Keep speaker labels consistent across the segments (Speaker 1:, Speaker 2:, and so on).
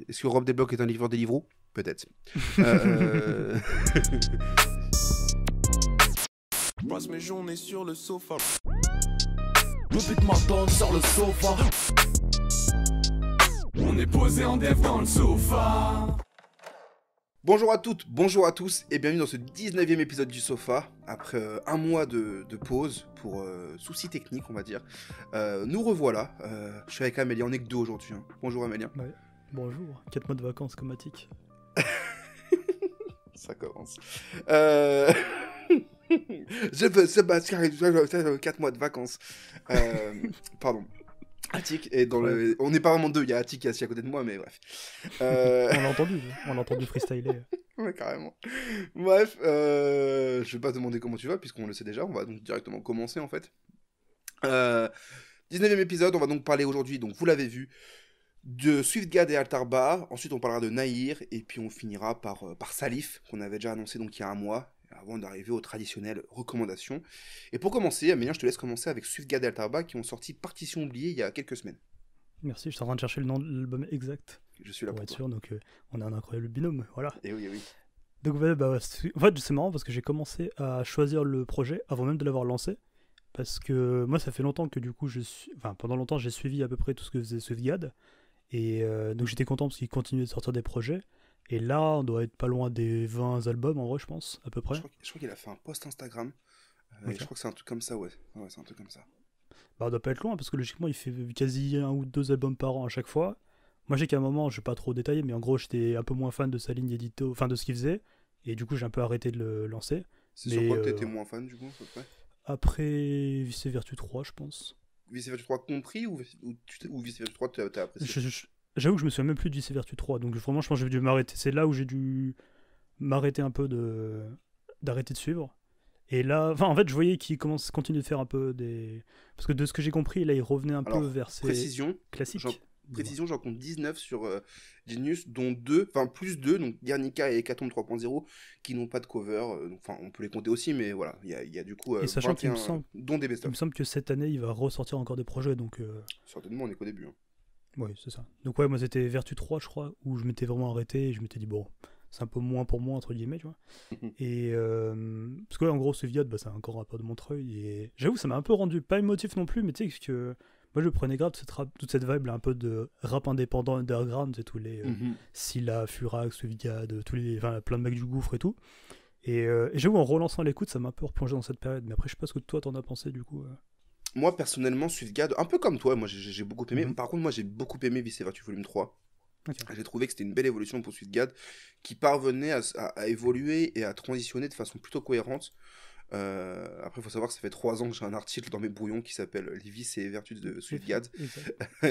Speaker 1: Est-ce que Rob Desblocs est un livreur Deliveroo? Peut-être. Euh...
Speaker 2: Je passe mes journées sur le sofa.
Speaker 3: Le but m'attend sur le sofa. On est posé en dev dans le sofa.
Speaker 1: Bonjour à toutes, bonjour à tous et bienvenue dans ce 19e épisode du Sofa. Après un mois de pause pour soucis techniques on va dire. Nous revoilà, je suis avec Amélie, on est que deux aujourd'hui. Hein. Bonjour Amélie.
Speaker 4: Ouais. Bonjour, 4 mois de vacances comatique.
Speaker 1: Ça commence. Je veux Sébastien, 4 mois de vacances. Pardon. Attic est dans le... On n'est pas vraiment deux, il y a Attic qui est assis à côté de moi, mais bref.
Speaker 4: On l'a entendu freestyler.
Speaker 1: Ouais, carrément. Bref, je vais pas te demander comment tu vas, puisqu'on le sait déjà, on va donc directement commencer en fait. 19e épisode, on va donc parler aujourd'hui, donc vous l'avez vu, de SwiftGad et Altarba, ensuite on parlera de Nahir, et puis on finira par Salif, qu'on avait déjà annoncé donc il y a un mois, avant d'arriver aux traditionnelles recommandations. Et pour commencer, Amélien, je te laisse commencer avec SwiftGad et Altarba qui ont sorti Partition oubliée il y a quelques semaines.
Speaker 4: Merci, je suis en train de chercher le nom de l'album exact.
Speaker 1: Je suis là pour
Speaker 4: être
Speaker 1: toi.
Speaker 4: sûr, donc on a un incroyable binôme, voilà.
Speaker 1: Et oui, et oui.
Speaker 4: Donc en fait c'est marrant parce que j'ai commencé à choisir le projet avant même de l'avoir lancé. Parce que moi ça fait longtemps que du coup pendant longtemps j'ai suivi à peu près tout ce que faisait SwiftGad. Et donc j'étais content parce qu'il continuait de sortir des projets. Et là, on doit être pas loin des 20 albums en vrai, je pense, à peu près.
Speaker 1: Je crois qu'il a fait un post Instagram.
Speaker 4: Okay.
Speaker 1: Et je crois que c'est un truc comme ça, ouais. Ouais, c'est un truc comme ça.
Speaker 4: Bah, on doit pas être loin parce que logiquement, il fait quasi 1 ou 2 albums par an à chaque fois. Moi, j'ai qu'à un moment, je vais pas trop détailler, mais en gros, j'étais un peu moins fan de sa ligne édito, enfin de ce qu'il faisait. Et du coup, j'ai un peu arrêté de le lancer.
Speaker 1: C'est sur quoi que t'étais moins fan, du coup, à peu près?
Speaker 4: Après Vice Vertu 3, je pense.
Speaker 1: Vice Vertu 3 compris ou Vice Vertu 3 t'as apprécié?
Speaker 4: J'avoue que je me souviens même plus de Vice Vertu 3, donc vraiment je pense que j'ai dû m'arrêter. C'est là où j'ai dû m'arrêter un peu d'arrêter de suivre. Et là, en fait, je voyais qu'il continue de faire un peu des... Parce que de ce que j'ai compris, là, il revenait un peu vers ses classiques.
Speaker 1: Précision, j'en compte 19 sur Genius, dont plus 2, donc Guernica et Hécatombe 3.0, qui n'ont pas de cover. Enfin, on peut les compter aussi, mais voilà, il y a du coup
Speaker 4: et sachant
Speaker 1: 21, dont des best-of.
Speaker 4: Il me semble que cette année, il va ressortir encore des projets, donc...
Speaker 1: Certainement, on est qu'au début. Hein.
Speaker 4: Oui, c'est ça. Donc ouais, moi c'était Vertu 3, je crois, où je m'étais vraiment arrêté et je m'étais dit, bon, c'est un peu moins pour moi, entre guillemets, tu vois. Et parce que là, en gros, SwiftGad, c'est encore un rappeur de Montreuil, et j'avoue, ça m'a un peu rendu, pas émotif non plus, mais tu sais que moi je prenais grave toute cette vibe là, un peu de rap indépendant, underground, c'est tous les Scylla, Furax, SwiftGad, plein de mecs du gouffre et tout. Et j'avoue, en relançant l'écoute, ça m'a un peu replongé dans cette période, mais après, je sais pas ce que toi t'en as pensé du coup.
Speaker 1: Moi, personnellement, SwiftGad, un peu comme toi, moi j'ai beaucoup aimé. Par contre, moi j'ai beaucoup aimé Vice Vertu Volume 3. Okay. J'ai trouvé que c'était une belle évolution pour SwiftGad qui parvenait à évoluer et à transitionner de façon plutôt cohérente. Après, il faut savoir que ça fait 3 ans que j'ai un article dans mes brouillons qui s'appelle Les vices et vertus de SwiftGad,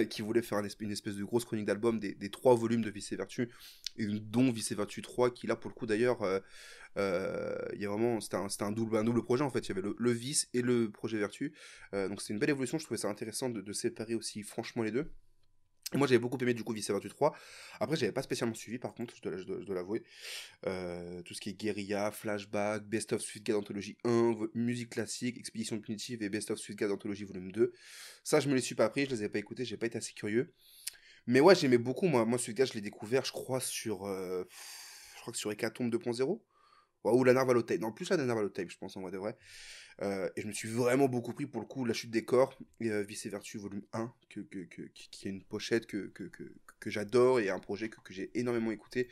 Speaker 1: qui voulait faire une espèce de grosse chronique d'album des 3 volumes de Vice et Vertu, et dont Vice et Vertu 3, qui là, pour le coup, d'ailleurs, il y a vraiment, c'était un double projet en fait. Il y avait le Vice et le projet Vertu, donc c'était une belle évolution. Je trouvais ça intéressant de séparer aussi franchement les deux. Et moi j'avais beaucoup aimé du coup Vice Vertu 3. Après j'avais pas spécialement suivi par contre, je dois l'avouer. Tout ce qui est Guérilla, Flashback, Best of SwiftGad Anthologie 1, musique classique, Expédition Punitive et Best of SwiftGad Anthologie Volume 2. Ça je me les suis pas pris, je les avais pas écoutés, j'ai pas été assez curieux. Mais ouais, j'aimais beaucoup, moi SwiftGad je l'ai découvert je crois sur Hécatombe 2.0. Ou la Narvalo Tape, non plus la Narvalo Tape je pense en vrai de vrai. Et je me suis vraiment beaucoup pris pour le coup La Chute des Corps et Vice Vertu volume 1 qui est une pochette que j'adore et un projet que j'ai énormément écouté,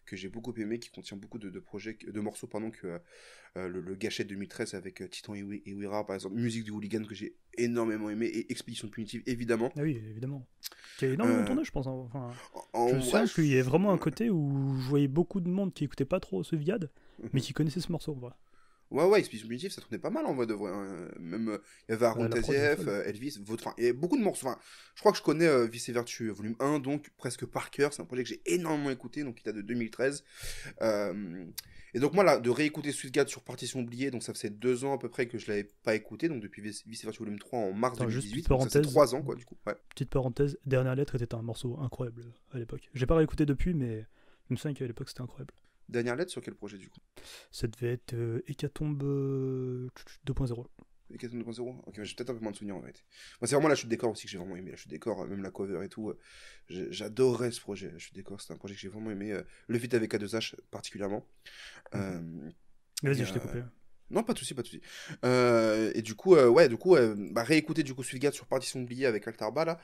Speaker 1: que j'ai beaucoup aimé, qui contient beaucoup de morceaux que le Gâchette 2013 avec Titan et Wira par exemple, Musique du Hooligan que j'ai énormément aimé, et Expédition Punitive évidemment.
Speaker 4: Ah oui, évidemment. Qui a énormément tourné je pense. Je sais qu'il y a vraiment un côté où je voyais beaucoup de monde qui écoutait pas trop SwiftGad, mais qui connaissait ce morceau en vrai.
Speaker 1: Ouais, Expédition Punitive, ça tournait pas mal en vrai de vrai. Hein. Même, il y avait Aaron Tazieff, Elvis, il y avait beaucoup de morceaux. Enfin, je crois que je connais Vice et Vertu volume 1, donc presque par cœur. C'est un projet que j'ai énormément écouté, donc il date de 2013. Et donc moi, là, de réécouter SwiftGad sur Partition oubliée, donc ça faisait 2 ans à peu près que je l'avais pas écouté, donc depuis Vice et Vertu volume 3 en mars 2018, donc ça fait 3 ans quoi du coup. Ouais.
Speaker 4: Petite parenthèse, Dernière Lettre était un morceau incroyable à l'époque. J'ai pas réécouté depuis, mais je me souviens qu'à l'époque c'était incroyable.
Speaker 1: Dernière Lettre sur quel projet du coup?
Speaker 4: Ça devait être Hécatombe 2.0.
Speaker 1: Education 2.0. Ok, j'ai peut-être un peu moins de souvenirs en fait. Moi, c'est vraiment la chute des corps aussi que j'ai vraiment aimé. La chute des corps, même la cover et tout. J'adorais ce projet. La chute des corps, c'était un projet que j'ai vraiment aimé. Le feat avec A2H particulièrement. Euh,
Speaker 4: Mais vas-y,
Speaker 1: et,
Speaker 4: je t'ai coupé.
Speaker 1: Non, pas de souci, pas de souci. Et du coup, réécouter du coup Swiftgad sur Partition oubliée avec Altarba là.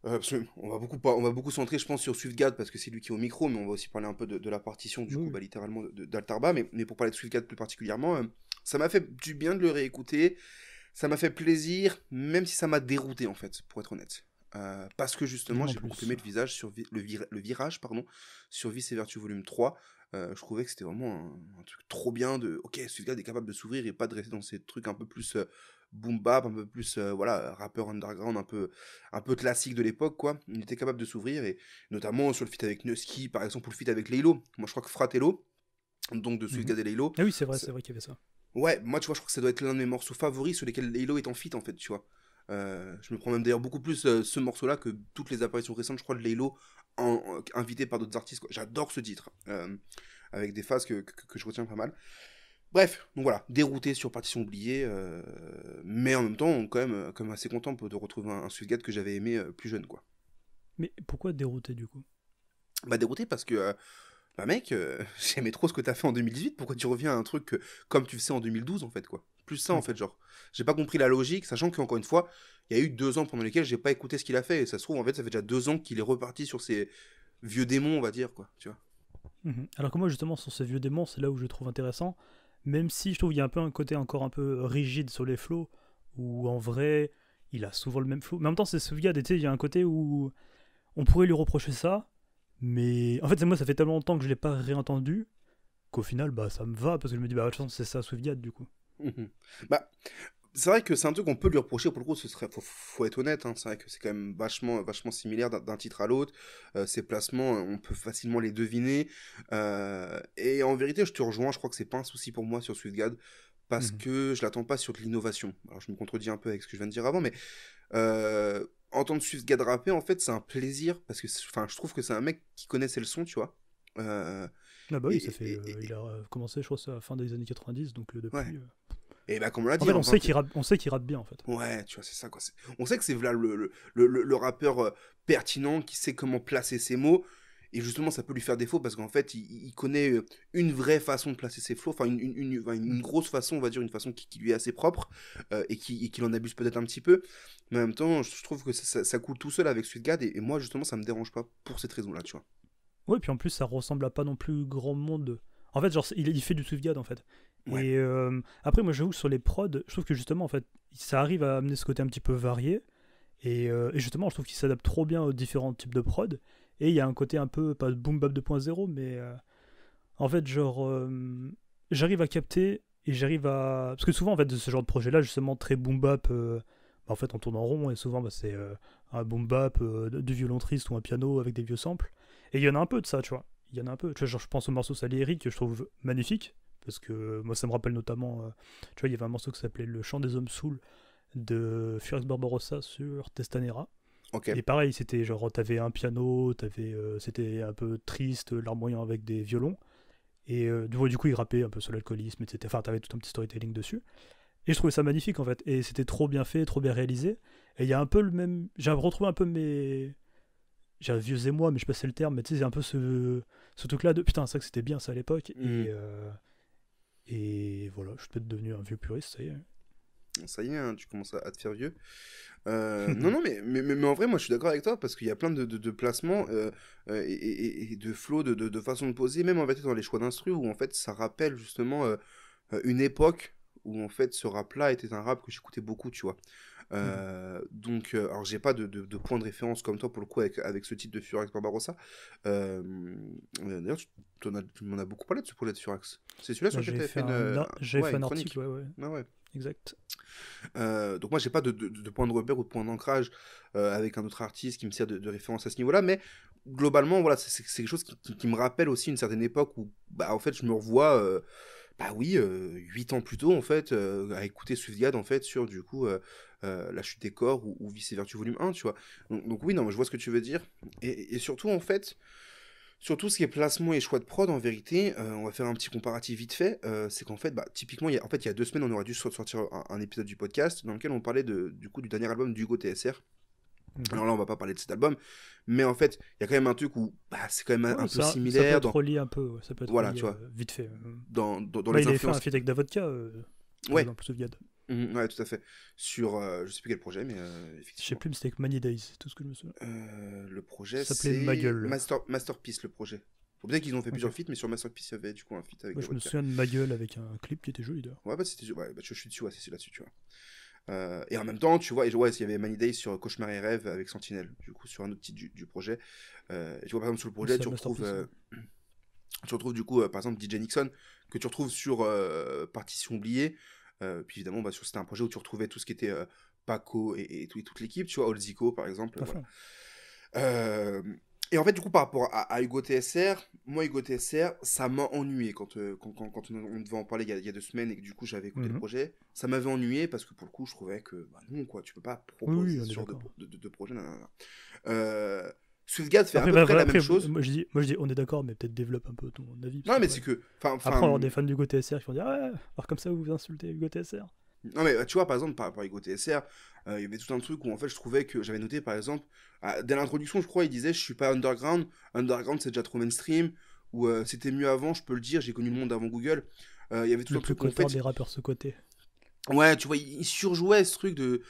Speaker 1: Parce que on va beaucoup centrer, je pense, sur Swiftgad parce que c'est lui qui est au micro, mais on va aussi parler un peu de la partition, du coup, littéralement d'Altarba. Mais pour parler de Swiftgad plus particulièrement, ça m'a fait du bien de le réécouter. Ça m'a fait plaisir, même si ça m'a dérouté, en fait, pour être honnête. Parce que justement, j'ai beaucoup aimé le virage sur Vice et Vertu Volume 3. Je trouvais que c'était vraiment un truc trop bien de ok, Swiftgad est capable de s'ouvrir et pas de rester dans ces trucs un peu plus boom bap, un peu plus rappeur underground, un peu classique de l'époque, quoi. Il était capable de s'ouvrir, et notamment sur le feat avec Nusky, par exemple, ou le feat avec Laylo. Moi, je crois que Fratello, donc de Swiftgad et Laylo.
Speaker 4: Ah oui, c'est vrai qu'il y avait ça.
Speaker 1: Ouais, moi, tu vois, je crois que ça doit être l'un de mes morceaux favoris sur lesquels Laylo est en feat, en fait, tu vois. Je me prends même d'ailleurs beaucoup plus ce morceau-là que toutes les apparitions récentes, je crois, de Laylo invité par d'autres artistes, quoi. J'adore ce titre, avec des phases que je retiens pas mal. Bref, donc voilà, dérouté sur Partition oubliée, mais en même temps, quand même assez content de retrouver un Swiftgad que j'avais aimé plus jeune, quoi.
Speaker 4: Mais pourquoi dérouté, du coup?
Speaker 1: Bah dérouté parce que, bah mec, j'aimais trop ce que t'as fait en 2018, pourquoi tu reviens à un truc comme tu faisais en 2012, en fait, quoi. Plus ça, en fait, genre. J'ai pas compris la logique, sachant qu'encore une fois, il y a eu 2 ans pendant lesquels j'ai pas écouté ce qu'il a fait, et ça se trouve, en fait, ça fait déjà 2 ans qu'il est reparti sur ses vieux démons, on va dire, quoi, tu vois.
Speaker 4: Alors que moi, justement, sur ces vieux démons, c'est là où je le trouve intéressant, même si je trouve qu'il y a un peu un côté encore un peu rigide sur les flows, où en vrai, il a souvent le même flow. Mais en même temps, c'est Swiftgad, et tu sais, il y a un côté où on pourrait lui reprocher ça, mais en fait, moi, ça fait tellement longtemps que je l'ai pas réentendu, qu'au final, bah, ça me va, parce que je me dis, bah, de toute façon, c'est ça, Swiftgad, du coup.
Speaker 1: Bah, c'est vrai que c'est un truc qu'on peut lui reprocher, pour le coup, faut être honnête, hein, c'est vrai que c'est quand même vachement similaire d'un titre à l'autre, ses placements, on peut facilement les deviner, et en vérité, je te rejoins, je crois que c'est pas un souci pour moi sur Swiftgad, parce que je l'attends pas sur de l'innovation. Alors je me contredis un peu avec ce que je viens de dire avant, mais entendre Swiftgad rapper, en fait, c'est un plaisir, parce que je trouve que c'est un mec qui connaissait le son, tu vois.
Speaker 4: Ah bah oui, il a commencé, je crois, à la fin des années 90, donc depuis...
Speaker 1: Ouais. Et bah, comme on l'a dit,
Speaker 4: en fait, on sait qu'il rappe bien, en fait.
Speaker 1: Ouais, tu vois, c'est ça, quoi. On sait que c'est là le rappeur pertinent qui sait comment placer ses mots. Et justement, ça peut lui faire défaut parce qu'en fait, il connaît une vraie façon de placer ses flows, enfin, une grosse façon, on va dire, une façon qui lui est assez propre et qu'il en abuse peut-être un petit peu. Mais en même temps, je trouve que ça coule tout seul avec Swiftgad et moi, justement, ça me dérange pas pour cette raison-là, tu vois.
Speaker 4: Ouais, puis en plus, ça ressemble à pas non plus grand monde. En fait, genre, il fait du Swiftgad, en fait. Ouais. Et après, moi, j'avoue, sur les prods, je trouve que justement, en fait, ça arrive à amener ce côté un petit peu varié. Et justement, je trouve qu'il s'adapte trop bien aux différents types de prod. Et il y a un côté un peu, pas boom bap 2.0, mais en fait, genre, j'arrive à capter et j'arrive à. Parce que souvent, en fait, de ce genre de projet-là, justement, très boom bap, en fait, on tourne en rond et souvent, c'est un boom bap, du violon triste ou un piano avec des vieux samples. Et il y en a un peu de ça, tu vois. Il y en a un peu. Tu vois, genre, je pense au morceau Salieri que je trouve magnifique. Parce que moi, ça me rappelle notamment. Tu vois, il y avait un morceau qui s'appelait Le Chant des Hommes Saouls de Furax Barbarossa sur Testanera.
Speaker 1: Okay.
Speaker 4: Et pareil, c'était genre, t'avais un piano, c'était un peu triste, larmoyant avec des violons. Et du coup, il rappait un peu sur l'alcoolisme, etc. Enfin, t'avais tout un petit storytelling dessus. Et je trouvais ça magnifique, en fait. Et c'était trop bien fait, trop bien réalisé. Et il y a un peu le même. J'ai retrouvé un peu mes. J'ai un vieux émoi, mais je sais pas si c'est le terme, mais tu sais, c'est un peu ce truc-là de putain, c'est vrai que c'était bien ça à l'époque. Et voilà, je suis peut-être devenu un vieux puriste, ça y est.
Speaker 1: Ça y est, hein, tu commences à te faire vieux. Non, mais en vrai, moi je suis d'accord avec toi parce qu'il y a plein de placements et de flows, de façons de poser, même en fait dans les choix d'instru où en fait ça rappelle justement une époque où en fait ce rap-là était un rap que j'écoutais beaucoup, tu vois. Donc, alors j'ai pas de point de référence comme toi pour le coup avec ce titre de Furax Barbarossa. D'ailleurs, tu m'en as beaucoup parlé de ce projet de Furax. C'est celui-là sur lequel tu avais fait
Speaker 4: un article, ouais.
Speaker 1: Ah ouais.
Speaker 4: Exact.
Speaker 1: Donc moi j'ai pas de point de repère ou de point d'ancrage avec un autre artiste qui me sert de référence à ce niveau-là, mais globalement voilà c'est quelque chose qui me rappelle aussi une certaine époque où bah en fait je me revois 8 ans plus tôt en fait à écouter Swiftgad en fait sur du coup La Chute des Corps ou Vice Vertu Volume 1, tu vois. Donc oui, non, je vois ce que tu veux dire et surtout en fait Sur tout ce qui est placement et choix de prod, en vérité, on va faire un petit comparatif vite fait. C'est qu'en fait, typiquement, il y a 2 semaines, on aurait dû sortir un épisode du podcast dans lequel on parlait du dernier album d'Hugo TSR. Alors là, on va pas parler de cet album, mais en fait, il y a quand même un truc où c'est quand même un peu similaire.
Speaker 4: Ça peut être relié un peu, ça peut être
Speaker 1: voilà,
Speaker 4: relié,
Speaker 1: tu vois.
Speaker 4: vite fait.
Speaker 1: Dans
Speaker 4: il
Speaker 1: les
Speaker 4: avait fait un
Speaker 1: influences.
Speaker 4: feat avec Davodka,
Speaker 1: Ouais.
Speaker 4: dans Soufgad.
Speaker 1: Ouais, tout à fait. Sur, je sais plus quel projet, mais
Speaker 4: Je sais
Speaker 1: effectivement.
Speaker 4: plus, mais c'était avec Many Days, c'est tout ce que je me souviens.
Speaker 1: Le projet,
Speaker 4: Ça s'appelait
Speaker 1: c'est
Speaker 4: Ma Gueule.
Speaker 1: Masterpiece, le projet. Peut-être qu'ils ont fait plusieurs feats, mais sur Masterpiece, il y avait du coup un feat avec
Speaker 4: Moi, je me
Speaker 1: Davodka.
Speaker 4: souviens de Ma Gueule avec un clip qui était joli d'ailleurs.
Speaker 1: Ouais, je suis dessus, c'est là-dessus, tu vois. Et en même temps, tu vois, il y avait Many Days sur Cauchemar et Rêve avec Sentinelle, du coup, sur un autre titre du projet. Et tu vois, par exemple, sur le projet,
Speaker 4: C'est
Speaker 1: tu retrouves du coup, par exemple, DJ Nixon, que tu retrouves sur Partition oubliée. Puis évidemment, c'était un projet où tu retrouvais tout ce qui était Paco et toute l'équipe, tu vois, Olzico, par exemple. Voilà. Et en fait, du coup, par rapport à Hugo TSR, moi, Hugo TSR, ça m'a ennuyé quand on devait en parler il y a 2 semaines et que du coup, j'avais écouté le projet. Ça m'avait ennuyé parce que pour le coup, je trouvais que, non, quoi, tu peux pas proposer ce genre de projet. Swiftgad fait à peu près la même chose.
Speaker 4: Moi, je dis, on est d'accord, mais peut-être développe un peu ton avis.
Speaker 1: Non, mais c'est que.
Speaker 4: Après, on va avoir des fans d'Hugo TSR qui vont dire, alors comme ça, vous insultez Hugo TSR.
Speaker 1: Non, mais tu vois, par exemple, par rapport à Hugo TSR, il y avait tout un truc où en fait je trouvais que j'avais noté, par exemple, dès l'introduction, je crois, il disait je suis pas underground c'est déjà trop mainstream, ou c'était mieux avant, je peux le dire, j'ai connu le monde avant Google. Il y avait tout un truc
Speaker 4: en fait. Des rappeurs ce côté.
Speaker 1: Ouais, tu vois, il surjouait ce truc de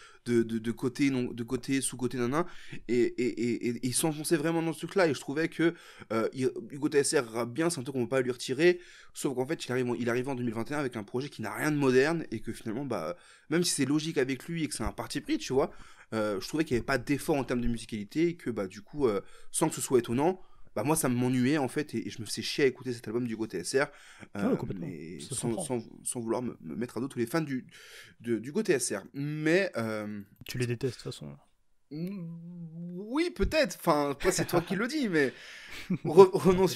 Speaker 1: côté, de côté, sous-côté, nanan, et il s'enfonçait vraiment dans ce truc-là, et je trouvais que Hugo TSR rappe bien, c'est un truc qu'on ne peut pas lui retirer, sauf qu'en fait, il arrive en 2021 avec un projet qui n'a rien de moderne, et que finalement, même si c'est logique avec lui, et que c'est un parti pris, tu vois, je trouvais qu'il n'y avait pas d'effort en termes de musicalité, et que du coup, sans que ce soit étonnant, moi ça m'ennuyait en fait et je me faisais chier à écouter cet album d'Hugo TSR
Speaker 4: mais
Speaker 1: sans vouloir me mettre à dos tous les fans d'Hugo TSR, mais
Speaker 4: tu les détestes de toute façon.
Speaker 1: Oui, peut-être, enfin toi c'est toi qui le dis, mais revenons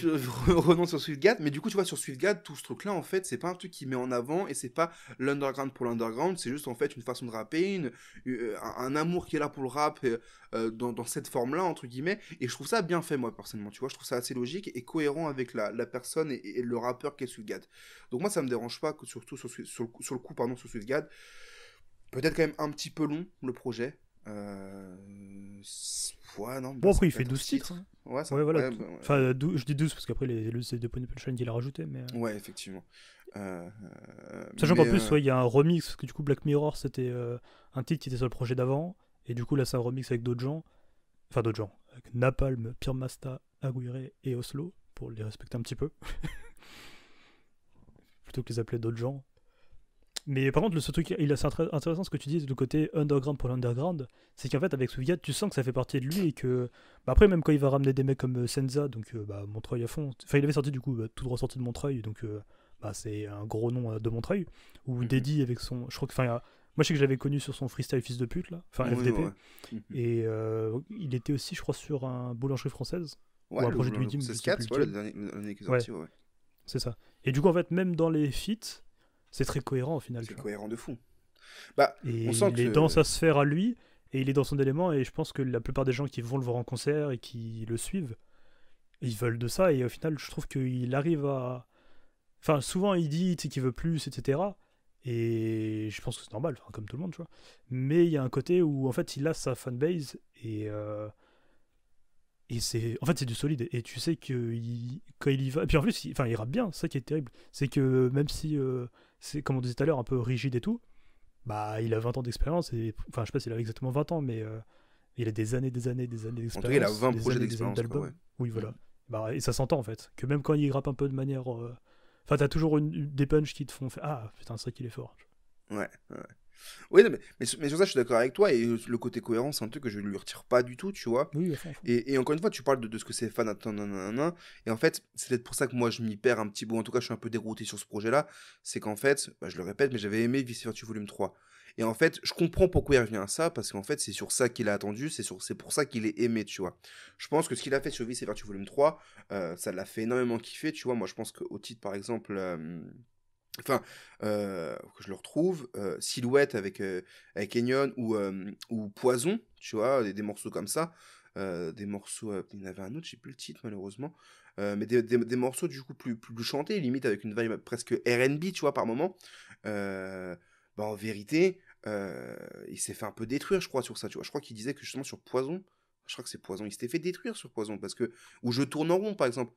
Speaker 1: sur Swiftgad. Mais du coup tu vois, sur Swiftgad, tout ce truc là en fait c'est pas un truc qui met en avant, et c'est pas l'underground pour l'underground, c'est juste en fait une façon de rapper, un amour qui est là pour le rap dans cette forme là entre guillemets, et je trouve ça bien fait, moi personnellement, tu vois, je trouve ça assez logique et cohérent avec la personne et le rappeur qu'est Swiftgad. Donc moi ça me dérange pas que surtout sur le coup sur Swiftgad, peut-être quand même un petit peu long le projet. Ouais, non,
Speaker 4: bon, après il fait 12 titres. Hein.
Speaker 1: Ouais,
Speaker 4: voilà. Enfin, je dis 12 parce qu'après c'est des punchlines qu'il a rajouté, mais
Speaker 1: ouais, effectivement.
Speaker 4: Sachant qu'en plus, il y a un remix, parce que du coup Black Mirror c'était un titre qui était sur le projet d'avant, et du coup là c'est un remix avec d'autres gens, avec Napalm, Pure Masta, Aguirre et Oslo, pour les respecter un petit peu plutôt que les appeler d'autres gens. Mais par contre, ce truc, c'est intéressant ce que tu dis du côté underground pour l'underground, c'est qu'en fait avec Swiftgad tu sens que ça fait partie de lui, et que après même quand il va ramener des mecs comme Senza, donc Montreuil à fond, enfin il avait sorti du coup tout droit sorti de Montreuil, donc c'est un gros nom de Montreuil, ou Deddy avec son, je crois que, moi je sais que je l'avais connu sur son freestyle fils de pute là, FDP, et il était aussi je crois sur un boulangerie française, ou un projet de Widim,
Speaker 1: le dernier qui est sorti, ouais.
Speaker 4: C'est ça. Et du coup en fait même dans les feats c'est très cohérent au final.
Speaker 1: C'est cohérent de fou.
Speaker 4: Et on sent il est dans sa sphère à lui, et il est dans son élément, et je pense que la plupart des gens qui vont le voir en concert et qui le suivent, ils veulent de ça, et au final je trouve qu'il arrive à... Enfin souvent il dit qu'il veut plus, etc. Et je pense que c'est normal, comme tout le monde, tu vois. Mais il y a un côté où en fait il a sa fanbase, et c'est du solide, et tu sais que quand il y va, et puis en plus il rappe bien, c'est ça qui est terrible, c'est que même si c'est comme on disait tout à l'heure un peu rigide et tout, il a 20 ans d'expérience, et enfin je sais pas s'il a exactement 20 ans, mais il a des années d'expérience.
Speaker 1: En tout cas il a 20 projets d'expérience,
Speaker 4: d'albums. Ouais. Oui, voilà. Et ça s'entend en fait, que même quand il rappe un peu de manière enfin t'as toujours des punchs qui te font faire ah putain c'est vrai qu'il est fort.
Speaker 1: Ouais. Oui, mais sur ça, je suis d'accord avec toi, et le côté cohérent, c'est un truc que je ne lui retire pas du tout, tu vois.
Speaker 4: Oui,
Speaker 1: et encore une fois, tu parles de ce que c'est fan, et en fait, c'est peut-être pour ça que moi, je m'y perds un petit peu, en tout cas, je suis un peu dérouté sur ce projet-là, c'est qu'en fait, je le répète, mais j'avais aimé Vice Versa Volume 3. Et en fait, je comprends pourquoi il revient à ça, parce qu'en fait, c'est sur ça qu'il a attendu, c'est pour ça qu'il est aimé, tu vois. Je pense que ce qu'il a fait sur Vice Versa Volume 3, ça l'a fait énormément kiffer, tu vois. Moi, je pense qu'au titre, par exemple... que je le retrouve, Silhouette avec Kenyon, ou Poison, tu vois, des morceaux comme ça, des morceaux, il y en avait un autre, j'ai plus le titre malheureusement, mais des morceaux du coup plus chantés, limite avec une vibe presque R&B, tu vois, par moment. Bah, en vérité, il s'est fait un peu détruire, je crois, sur ça, tu vois. Je crois qu'il disait que justement sur Poison, je crois que c'est Poison, il s'était fait détruire sur Poison, parce que, ou Je tourne en rond, par exemple.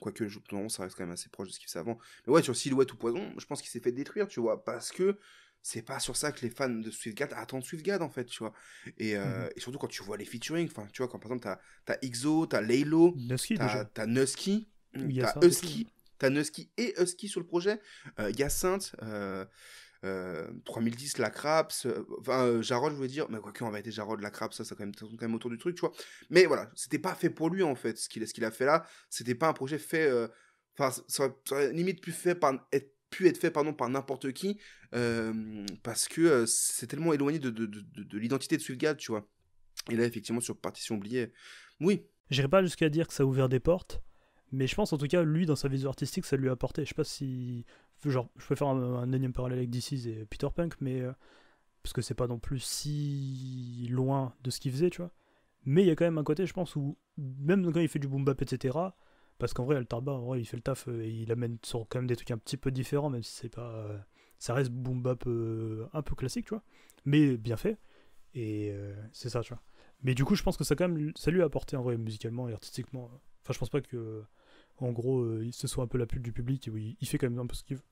Speaker 1: Quoique Je tourne en rond, ça reste quand même assez proche de ce qu'il faisait avant. Mais ouais, sur Silhouette ou Poison, je pense qu'il s'est fait détruire, tu vois, parce que c'est pas sur ça que les fans de Swiftgad attendent Swiftgad, en fait, tu vois. Et surtout quand tu vois les featuring, enfin, tu vois, quand par exemple t'as XO, t'as Laylo,
Speaker 4: Nusky, déjà.
Speaker 1: t'as Nusky,
Speaker 4: Il y a
Speaker 1: t'as
Speaker 4: ça,
Speaker 1: Husky, t'as Nusky et Husky sur le projet, Hyacinthe, 3010, la Craps, Jarod, je voulais dire, mais quoique en vérité, Jarod, la Craps, ça quand même autour du truc, tu vois. Mais voilà, c'était pas fait pour lui, en fait, ce qu'il a fait là, c'était pas un projet fait, enfin, ça aurait limite pu être fait pardon, par n'importe qui, parce que c'est tellement éloigné de l'identité de Swiftgad, tu vois. Et là, effectivement, sur Partition oubliée, oui.
Speaker 4: J'irai pas jusqu'à dire que ça a ouvert des portes, mais je pense en tout cas, lui, dans sa vision artistique, ça lui a apporté. Je sais pas si. Genre, je peux faire un énième parallèle avec DC's et Peter Punk, mais. Parce que c'est pas non plus si loin de ce qu'il faisait, tu vois. Mais il y a quand même un côté, je pense, où même quand il fait du boom bap, etc., parce qu'en vrai, Altarba, en vrai, il fait le taf et il amène sur quand même des trucs un petit peu différents, même si c'est pas. Ça reste boom bap un peu classique, tu vois. Mais bien fait. Et c'est ça, tu vois. Mais du coup, je pense que ça, quand même, ça lui a apporté, en vrai, musicalement et artistiquement. Enfin, je pense pas que. En gros, ce soit un peu la pute du public, et il fait quand même un peu ce qu'il veut.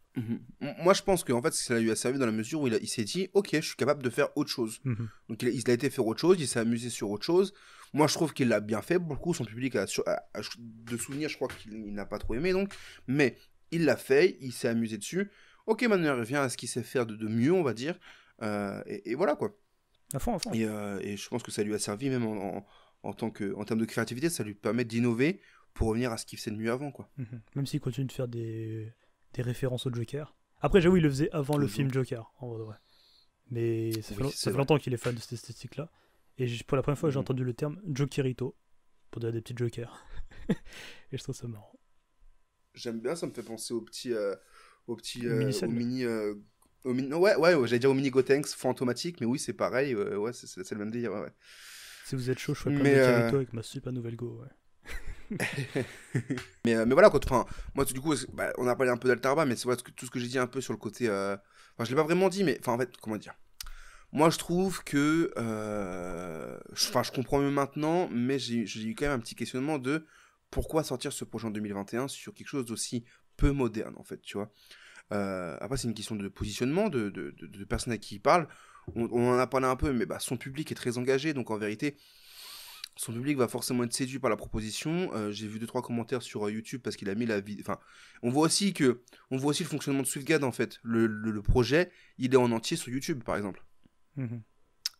Speaker 1: Moi, je pense qu'en fait, ça lui a servi dans la mesure où il s'est dit, ok, je suis capable de faire autre chose. Donc, il a été faire autre chose, il s'est amusé sur autre chose. Moi, je trouve qu'il l'a bien fait. Beaucoup, son public de souvenirs, je crois qu'il n'a pas trop aimé, donc. Mais il l'a fait, il s'est amusé dessus. Ok, maintenant, il revient à ce qu'il sait faire de mieux, on va dire. Et voilà, quoi.
Speaker 4: À fond, à fond.
Speaker 1: Et je pense que ça lui a servi, même en termes de créativité, ça lui permet d'innover pour revenir à ce qu'il faisait de mieux avant, quoi.
Speaker 4: Même s'il continue de faire des références au Joker. Après, j'avoue, il le faisait avant le film Joker, en vrai. Mais ça fait longtemps qu'il est fan de cette esthétique-là. Et pour la première fois, j'ai entendu le terme Jokerito, pour dire des petits Jokers. Et je trouve ça marrant.
Speaker 1: J'aime bien, ça me fait penser au mini... j'allais dire au mini Gotenks fantomatique, mais oui, c'est pareil, ouais, c'est le même délire, ouais.
Speaker 4: Si vous êtes chaud, je ferai plein de Jokerito avec ma super nouvelle Go, ouais.
Speaker 1: mais voilà, moi du coup on a parlé un peu d'Altarba, mais c'est vrai, tout ce que j'ai dit un peu sur le côté je l'ai pas vraiment dit, mais en fait, comment dire, moi je trouve que je comprends mieux maintenant, mais j'ai eu quand même un petit questionnement de pourquoi sortir ce projet en 2021 sur quelque chose d'aussi peu moderne, en fait, tu vois. Après, c'est une question de positionnement, de personnes à qui il parle. On en a parlé un peu, mais son public est très engagé, donc en vérité son public va forcément être séduit par la proposition. J'ai vu 2-3 commentaires sur YouTube parce qu'il a mis la vidéo. Enfin, on voit aussi le fonctionnement de Swiftgad, en fait. Le projet, il est en entier sur YouTube, par exemple.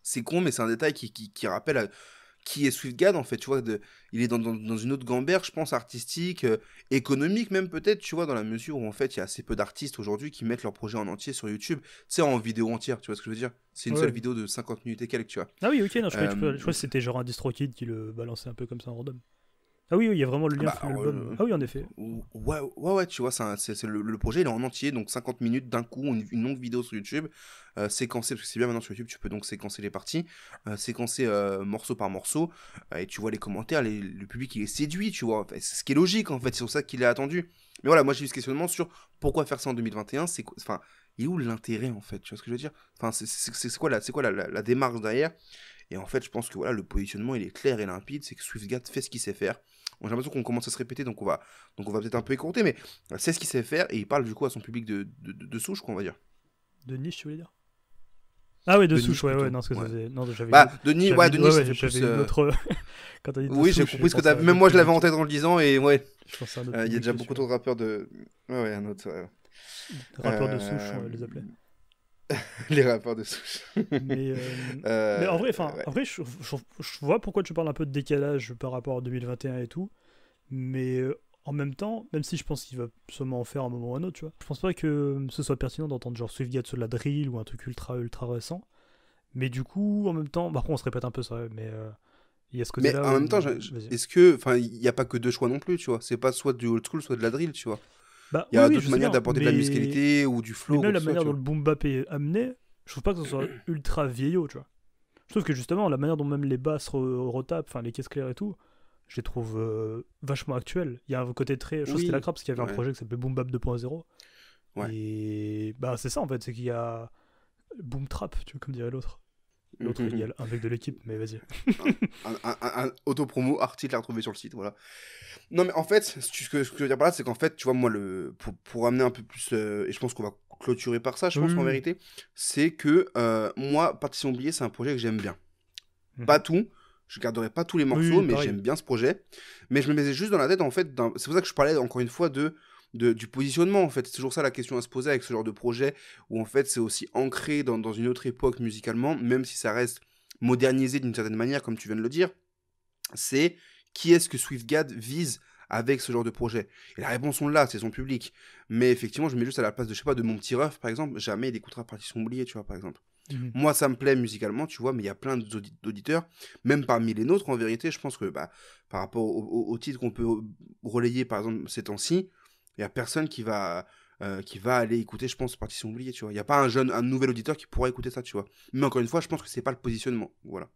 Speaker 1: C'est con, mais c'est un détail qui rappelle qui est Swiftgad, en fait, tu vois. Il est dans une autre gamberge, je pense, artistique, économique même, peut-être, tu vois, dans la mesure où, en fait, il y a assez peu d'artistes aujourd'hui qui mettent leur projet en entier sur YouTube. Tu sais, en vidéo entière, tu vois ce que je veux dire. C'est une seule vidéo de 50 minutes et quelques, tu vois.
Speaker 4: Ah oui, ok, non, je crois que c'était genre un DistroKid qui le balançait un peu comme ça en random. Ah oui, il y a vraiment le lien avec l'album. Ah oui, en effet.
Speaker 1: Ouais, tu vois, le projet, il est en entier, donc 50 minutes d'un coup, une longue vidéo sur YouTube, séquencée, parce que c'est bien maintenant sur YouTube, tu peux donc séquencer les parties, séquencer morceau par morceau, et tu vois les commentaires, le public, il est séduit, tu vois, c'est ce qui est logique, en fait, c'est pour ça qu'il est attendu. Mais voilà, moi j'ai eu ce questionnement sur pourquoi faire ça en 2021, enfin, il est où l'intérêt, en fait, tu vois ce que je veux dire. Enfin, c'est quoi la démarche derrière. Et en fait, je pense que voilà, le positionnement, il est clair et limpide, c'est que Swiftgad fait ce qu'il sait faire. J'ai l'impression qu'on commence à se répéter, donc on va peut-être un peu écourter, mais c'est ce qu'il sait faire, et il parle du coup à son public de souche, quoi, on va dire.
Speaker 4: De niche, tu voulais dire? Ah ouais, de souche, ouais, non, ce que ça faisait... Non, j'avais
Speaker 1: de niche, ça fait plus...
Speaker 4: Une autre... Quand t'as dit
Speaker 1: oui, j'ai compris ce que t'as... Même moi, je l'avais en tête en le disant, et ouais.
Speaker 4: Je pense à un autre
Speaker 1: il y a déjà beaucoup trop de rappeurs de... Ouais, un autre...
Speaker 4: Rappeurs de souche, on les appelait.
Speaker 1: Les rappeurs de souche.
Speaker 4: Mais en vrai, après, je vois pourquoi tu parles un peu de décalage par rapport à 2021 et tout, mais en même temps, même si je pense qu'il va sûrement en faire un moment ou un autre, tu vois, je pense pas que ce soit pertinent d'entendre genre Swiftgad sur de la drill ou un truc ultra récent, mais du coup, en même temps, par contre, on se répète un peu ça, mais il y a ce côté-là.
Speaker 1: Mais en même temps, est-ce que, enfin, il n'y a pas que deux choix non plus, tu vois, c'est pas soit du old school, soit de la drill, tu vois. Il y a d'autres manières d'apporter de la musicalité ou du flow.
Speaker 4: Mais même la manière dont le boom bap est amené, je trouve pas que ce soit ultra vieillot, tu vois. Je trouve que justement, la manière dont même les basses retapent, enfin les caisses claires et tout, je les trouve vachement actuelles. Il y a un côté très. Je trouve que c'était la crappe parce qu'il y avait un projet qui s'appelait Boom Bap 2.0. Ouais. Et bah, c'est ça en fait, c'est qu'il y a Boom Trap, tu vois, comme dirait l'autre. L'autre, il y a un mec de l'équipe, mais vas-y.
Speaker 1: un autopromo, Artie l'a retrouvé sur le site, voilà. Non, mais en fait, ce que je veux dire par là, c'est qu'en fait, tu vois, moi, pour amener un peu plus, et je pense qu'on va clôturer par ça, je pense, en vérité, c'est que moi, Partition Oubliée, c'est un projet que j'aime bien. Pas tout, je garderai pas tous les morceaux, mais j'aime bien ce projet. Mais je me mettais juste dans la tête, en fait, c'est pour ça que je parlais, encore une fois, du positionnement, en fait. C'est toujours ça la question à se poser avec ce genre de projet, où en fait, c'est aussi ancré dans une autre époque musicalement, même si ça reste modernisé d'une certaine manière, comme tu viens de le dire. C'est qui est-ce que Swiftgad vise avec ce genre de projet? Et la réponse, on l'a, c'est son public. Mais effectivement, je me mets juste à la place de, je sais pas, de mon petit ref, par exemple, jamais il écoutera Partition Oubliée, tu vois, par exemple. Moi, ça me plaît musicalement, tu vois, mais il y a plein d'auditeurs, même parmi les nôtres, en vérité, je pense que par rapport au titre qu'on peut relayer, par exemple, ces temps-ci, il n'y a personne qui va aller écouter, je pense, Partition Oubliée, tu vois. Il n'y a pas un nouvel auditeur qui pourra écouter ça, tu vois. Mais encore une fois, je pense que c'est pas le positionnement, voilà.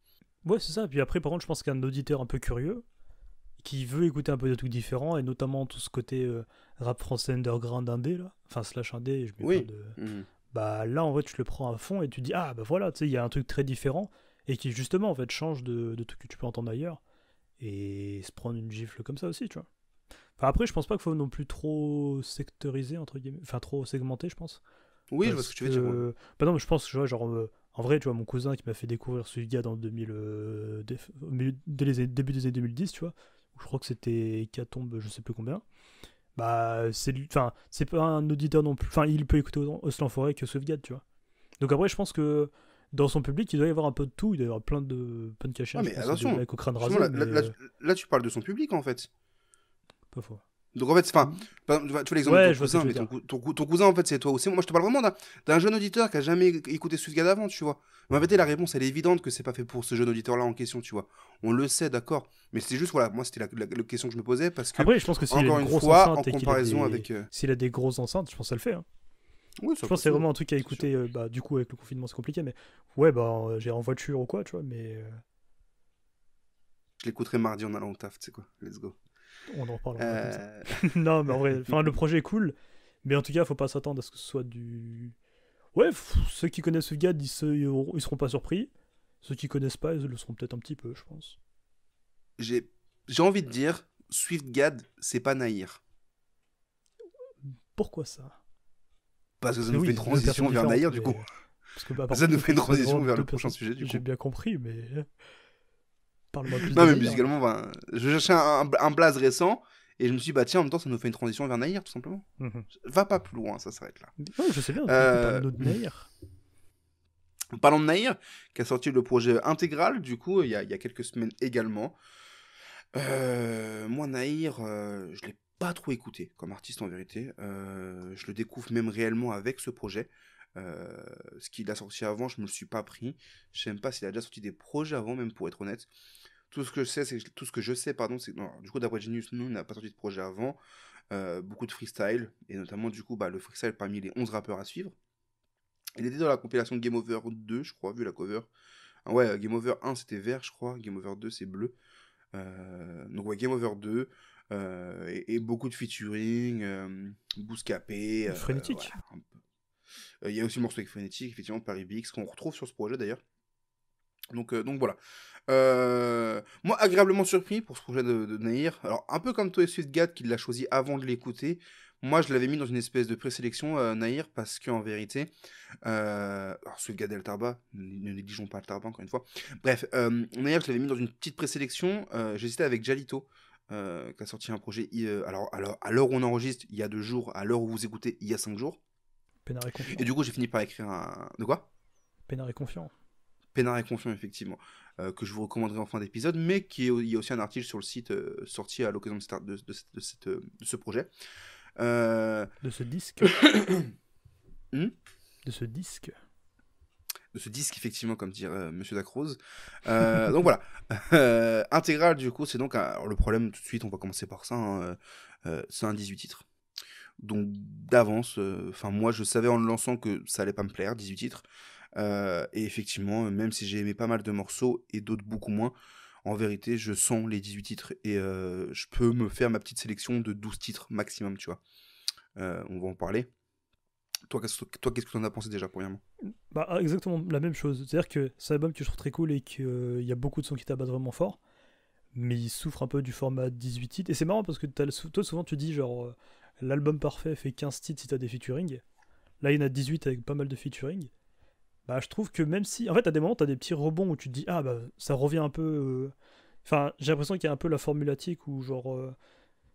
Speaker 4: Ouais, c'est ça. Puis après, par contre, je pense qu'un auditeur un peu curieux, qui veut écouter un peu de trucs différents, et notamment tout ce côté rap français underground indé, là, enfin slash indé, je mets pas de... Bah là, en vrai, tu le prends à fond et tu dis, ah bah voilà, tu sais, il y a un truc très différent, et qui justement, en fait, change de trucs que tu peux entendre ailleurs, et se prendre une gifle comme ça aussi, tu vois. Enfin, après, je pense pas qu'il faut non plus trop sectoriser, entre guillemets, enfin trop segmenter, je pense.
Speaker 1: Oui, je vois ce que tu veux dire. Ouais.
Speaker 4: Bah non, mais je pense, tu vois, genre... En vrai, tu vois, mon cousin qui m'a fait découvrir Swiftgad en dès les débuts des années 2010, tu vois, je crois que c'était Hécatombe, je sais plus combien. Bah, c'est pas un auditeur non plus. Enfin, il peut écouter autant Forêt que Swiftgad, tu vois. Donc après, je pense que dans son public, il doit y avoir un peu de tout. Il doit y avoir plein de punch.
Speaker 1: Ah, mais attention,
Speaker 4: avec au crâne rasé.
Speaker 1: Là, tu parles de son public, en fait.
Speaker 4: Pas faux.
Speaker 1: Donc en fait, tu vois l'exemple de ton cousin, mais ton cousin, en fait, c'est toi aussi. Moi, je te parle vraiment d'un jeune auditeur qui a jamais écouté Swiftgad avant, tu vois. Mais en fait, la réponse, elle est évidente que c'est pas fait pour ce jeune auditeur-là en question, tu vois. On le sait, d'accord. Mais c'est juste, voilà, moi, c'était la question que je me posais parce que,
Speaker 4: après, je pense que
Speaker 1: encore une fois, en comparaison avec...
Speaker 4: S'il a des grosses enceintes, je pense que ça le fait. Hein.
Speaker 1: Oui,
Speaker 4: je pense que c'est vraiment un truc à écouter. Bah, du coup, avec le confinement, c'est compliqué, mais ouais, bah, j'ai en voiture ou quoi, tu vois, mais...
Speaker 1: Je l'écouterai mardi en allant au taf, tu sais quoi. Let's go.
Speaker 4: On en reparlera comme ça. Non, mais en vrai, le projet est cool, mais en tout cas, faut pas s'attendre à ce que ce soit du... Ouais, ceux qui connaissent Swiftgad, ils seront pas surpris. Ceux qui connaissent pas, ils le seront peut-être un petit peu, je pense.
Speaker 1: J'ai envie de dire, Swiftgad, c'est pas Nahir.
Speaker 4: Pourquoi ça?
Speaker 1: Parce que ça nous fait une transition vers Nahir, du coup.
Speaker 4: Parce que, bah,
Speaker 1: ça nous fait une transition vers le prochain sujet, du coup.
Speaker 4: J'ai bien compris, mais... Parle-moi plus.
Speaker 1: Non, mais musicalement, je cherchais un blaze récent, et je me suis dit, bah tiens, en même temps, ça nous fait une transition vers Nahir, tout simplement. Va pas plus loin, ça s'arrête là.
Speaker 4: Ouais, je sais bien, parle-nous de Nahir.
Speaker 1: Parlons de Nahir, qui a sorti le projet intégral, du coup, il y a quelques semaines également. Moi, Nahir, je l'ai pas trop écouté comme artiste, en vérité. Je le découvre même réellement avec ce projet. Ce qu'il a sorti avant, je me le suis pas pris. Je sais même pas s'il a déjà sorti des projets avant, même pour être honnête. Tout ce que je sais, pardon, c'est non, du coup, d'après Genius, nous, on n'a pas sorti de projet avant. Beaucoup de freestyle, et notamment, du coup, le freestyle parmi les 11 rappeurs à suivre. Il était dans la compilation Game Over 2, je crois, vu la cover. Ah ouais, Game Over 1, c'était vert, je crois. Game Over 2, c'est bleu. Donc, ouais, Game Over 2. Et beaucoup de featuring, Bouscapé.
Speaker 4: Frénétique.
Speaker 1: Il y a aussi le morceau avec Frénétique, effectivement, Paris BX, qu'on retrouve sur ce projet d'ailleurs. Donc voilà. Moi, agréablement surpris pour ce projet de Nahir. Alors, un peu comme toi et Swiftgad, qui l'a choisi avant de l'écouter. Moi, je l'avais mis dans une espèce de présélection, Nahir, parce qu'en vérité, alors Swiftgad et Altarba, ne négligeons pas Altarba encore une fois. Bref, Nahir, je l'avais mis dans une petite présélection. J'hésitais avec Jalito, qui a sorti un projet. Alors, à l'heure où on enregistre, il y a 2 jours. À l'heure où vous écoutez, il y a 5 jours.
Speaker 4: Pénard est confiant.
Speaker 1: Et du coup, j'ai fini par écrire un... De quoi ?
Speaker 4: Pénard est confiant.
Speaker 1: Pénard est confiant, effectivement. Que je vous recommanderai en fin d'épisode, mais il y a aussi un article sur le site sorti à l'occasion de ce projet.
Speaker 4: De ce disque. De ce disque.
Speaker 1: De ce disque, effectivement, comme dit Monsieur Dacrose. Donc voilà. Intégral, du coup, c'est donc... Alors, le problème, tout de suite, on va commencer par ça. Hein, c'est un 18 titres. Donc, d'avance, moi, je savais en le lançant que ça allait pas me plaire, 18 titres. Et effectivement, même si j'ai aimé pas mal de morceaux et d'autres beaucoup moins, en vérité, je sens les 18 titres et je peux me faire ma petite sélection de 12 titres maximum, tu vois. On va en parler. Toi, qu'est-ce que tu en as pensé déjà, premièrement?
Speaker 4: Bah, exactement la même chose. C'est-à-dire que c'est un album que je trouve très cool et qu'il y a beaucoup de sons qui tabassent vraiment fort, mais il souffre un peu du format 18 titres. Et c'est marrant parce que toi, souvent, tu dis genre l'album parfait fait 15 titres si t'as des featuring. Là, il y en a 18 avec pas mal de featuring. Bah, je trouve que même si. En fait, à des moments, t'as des petits rebonds où tu te dis, ah bah, ça revient un peu. Enfin, j'ai l'impression qu'il y a un peu la formulatique où genre.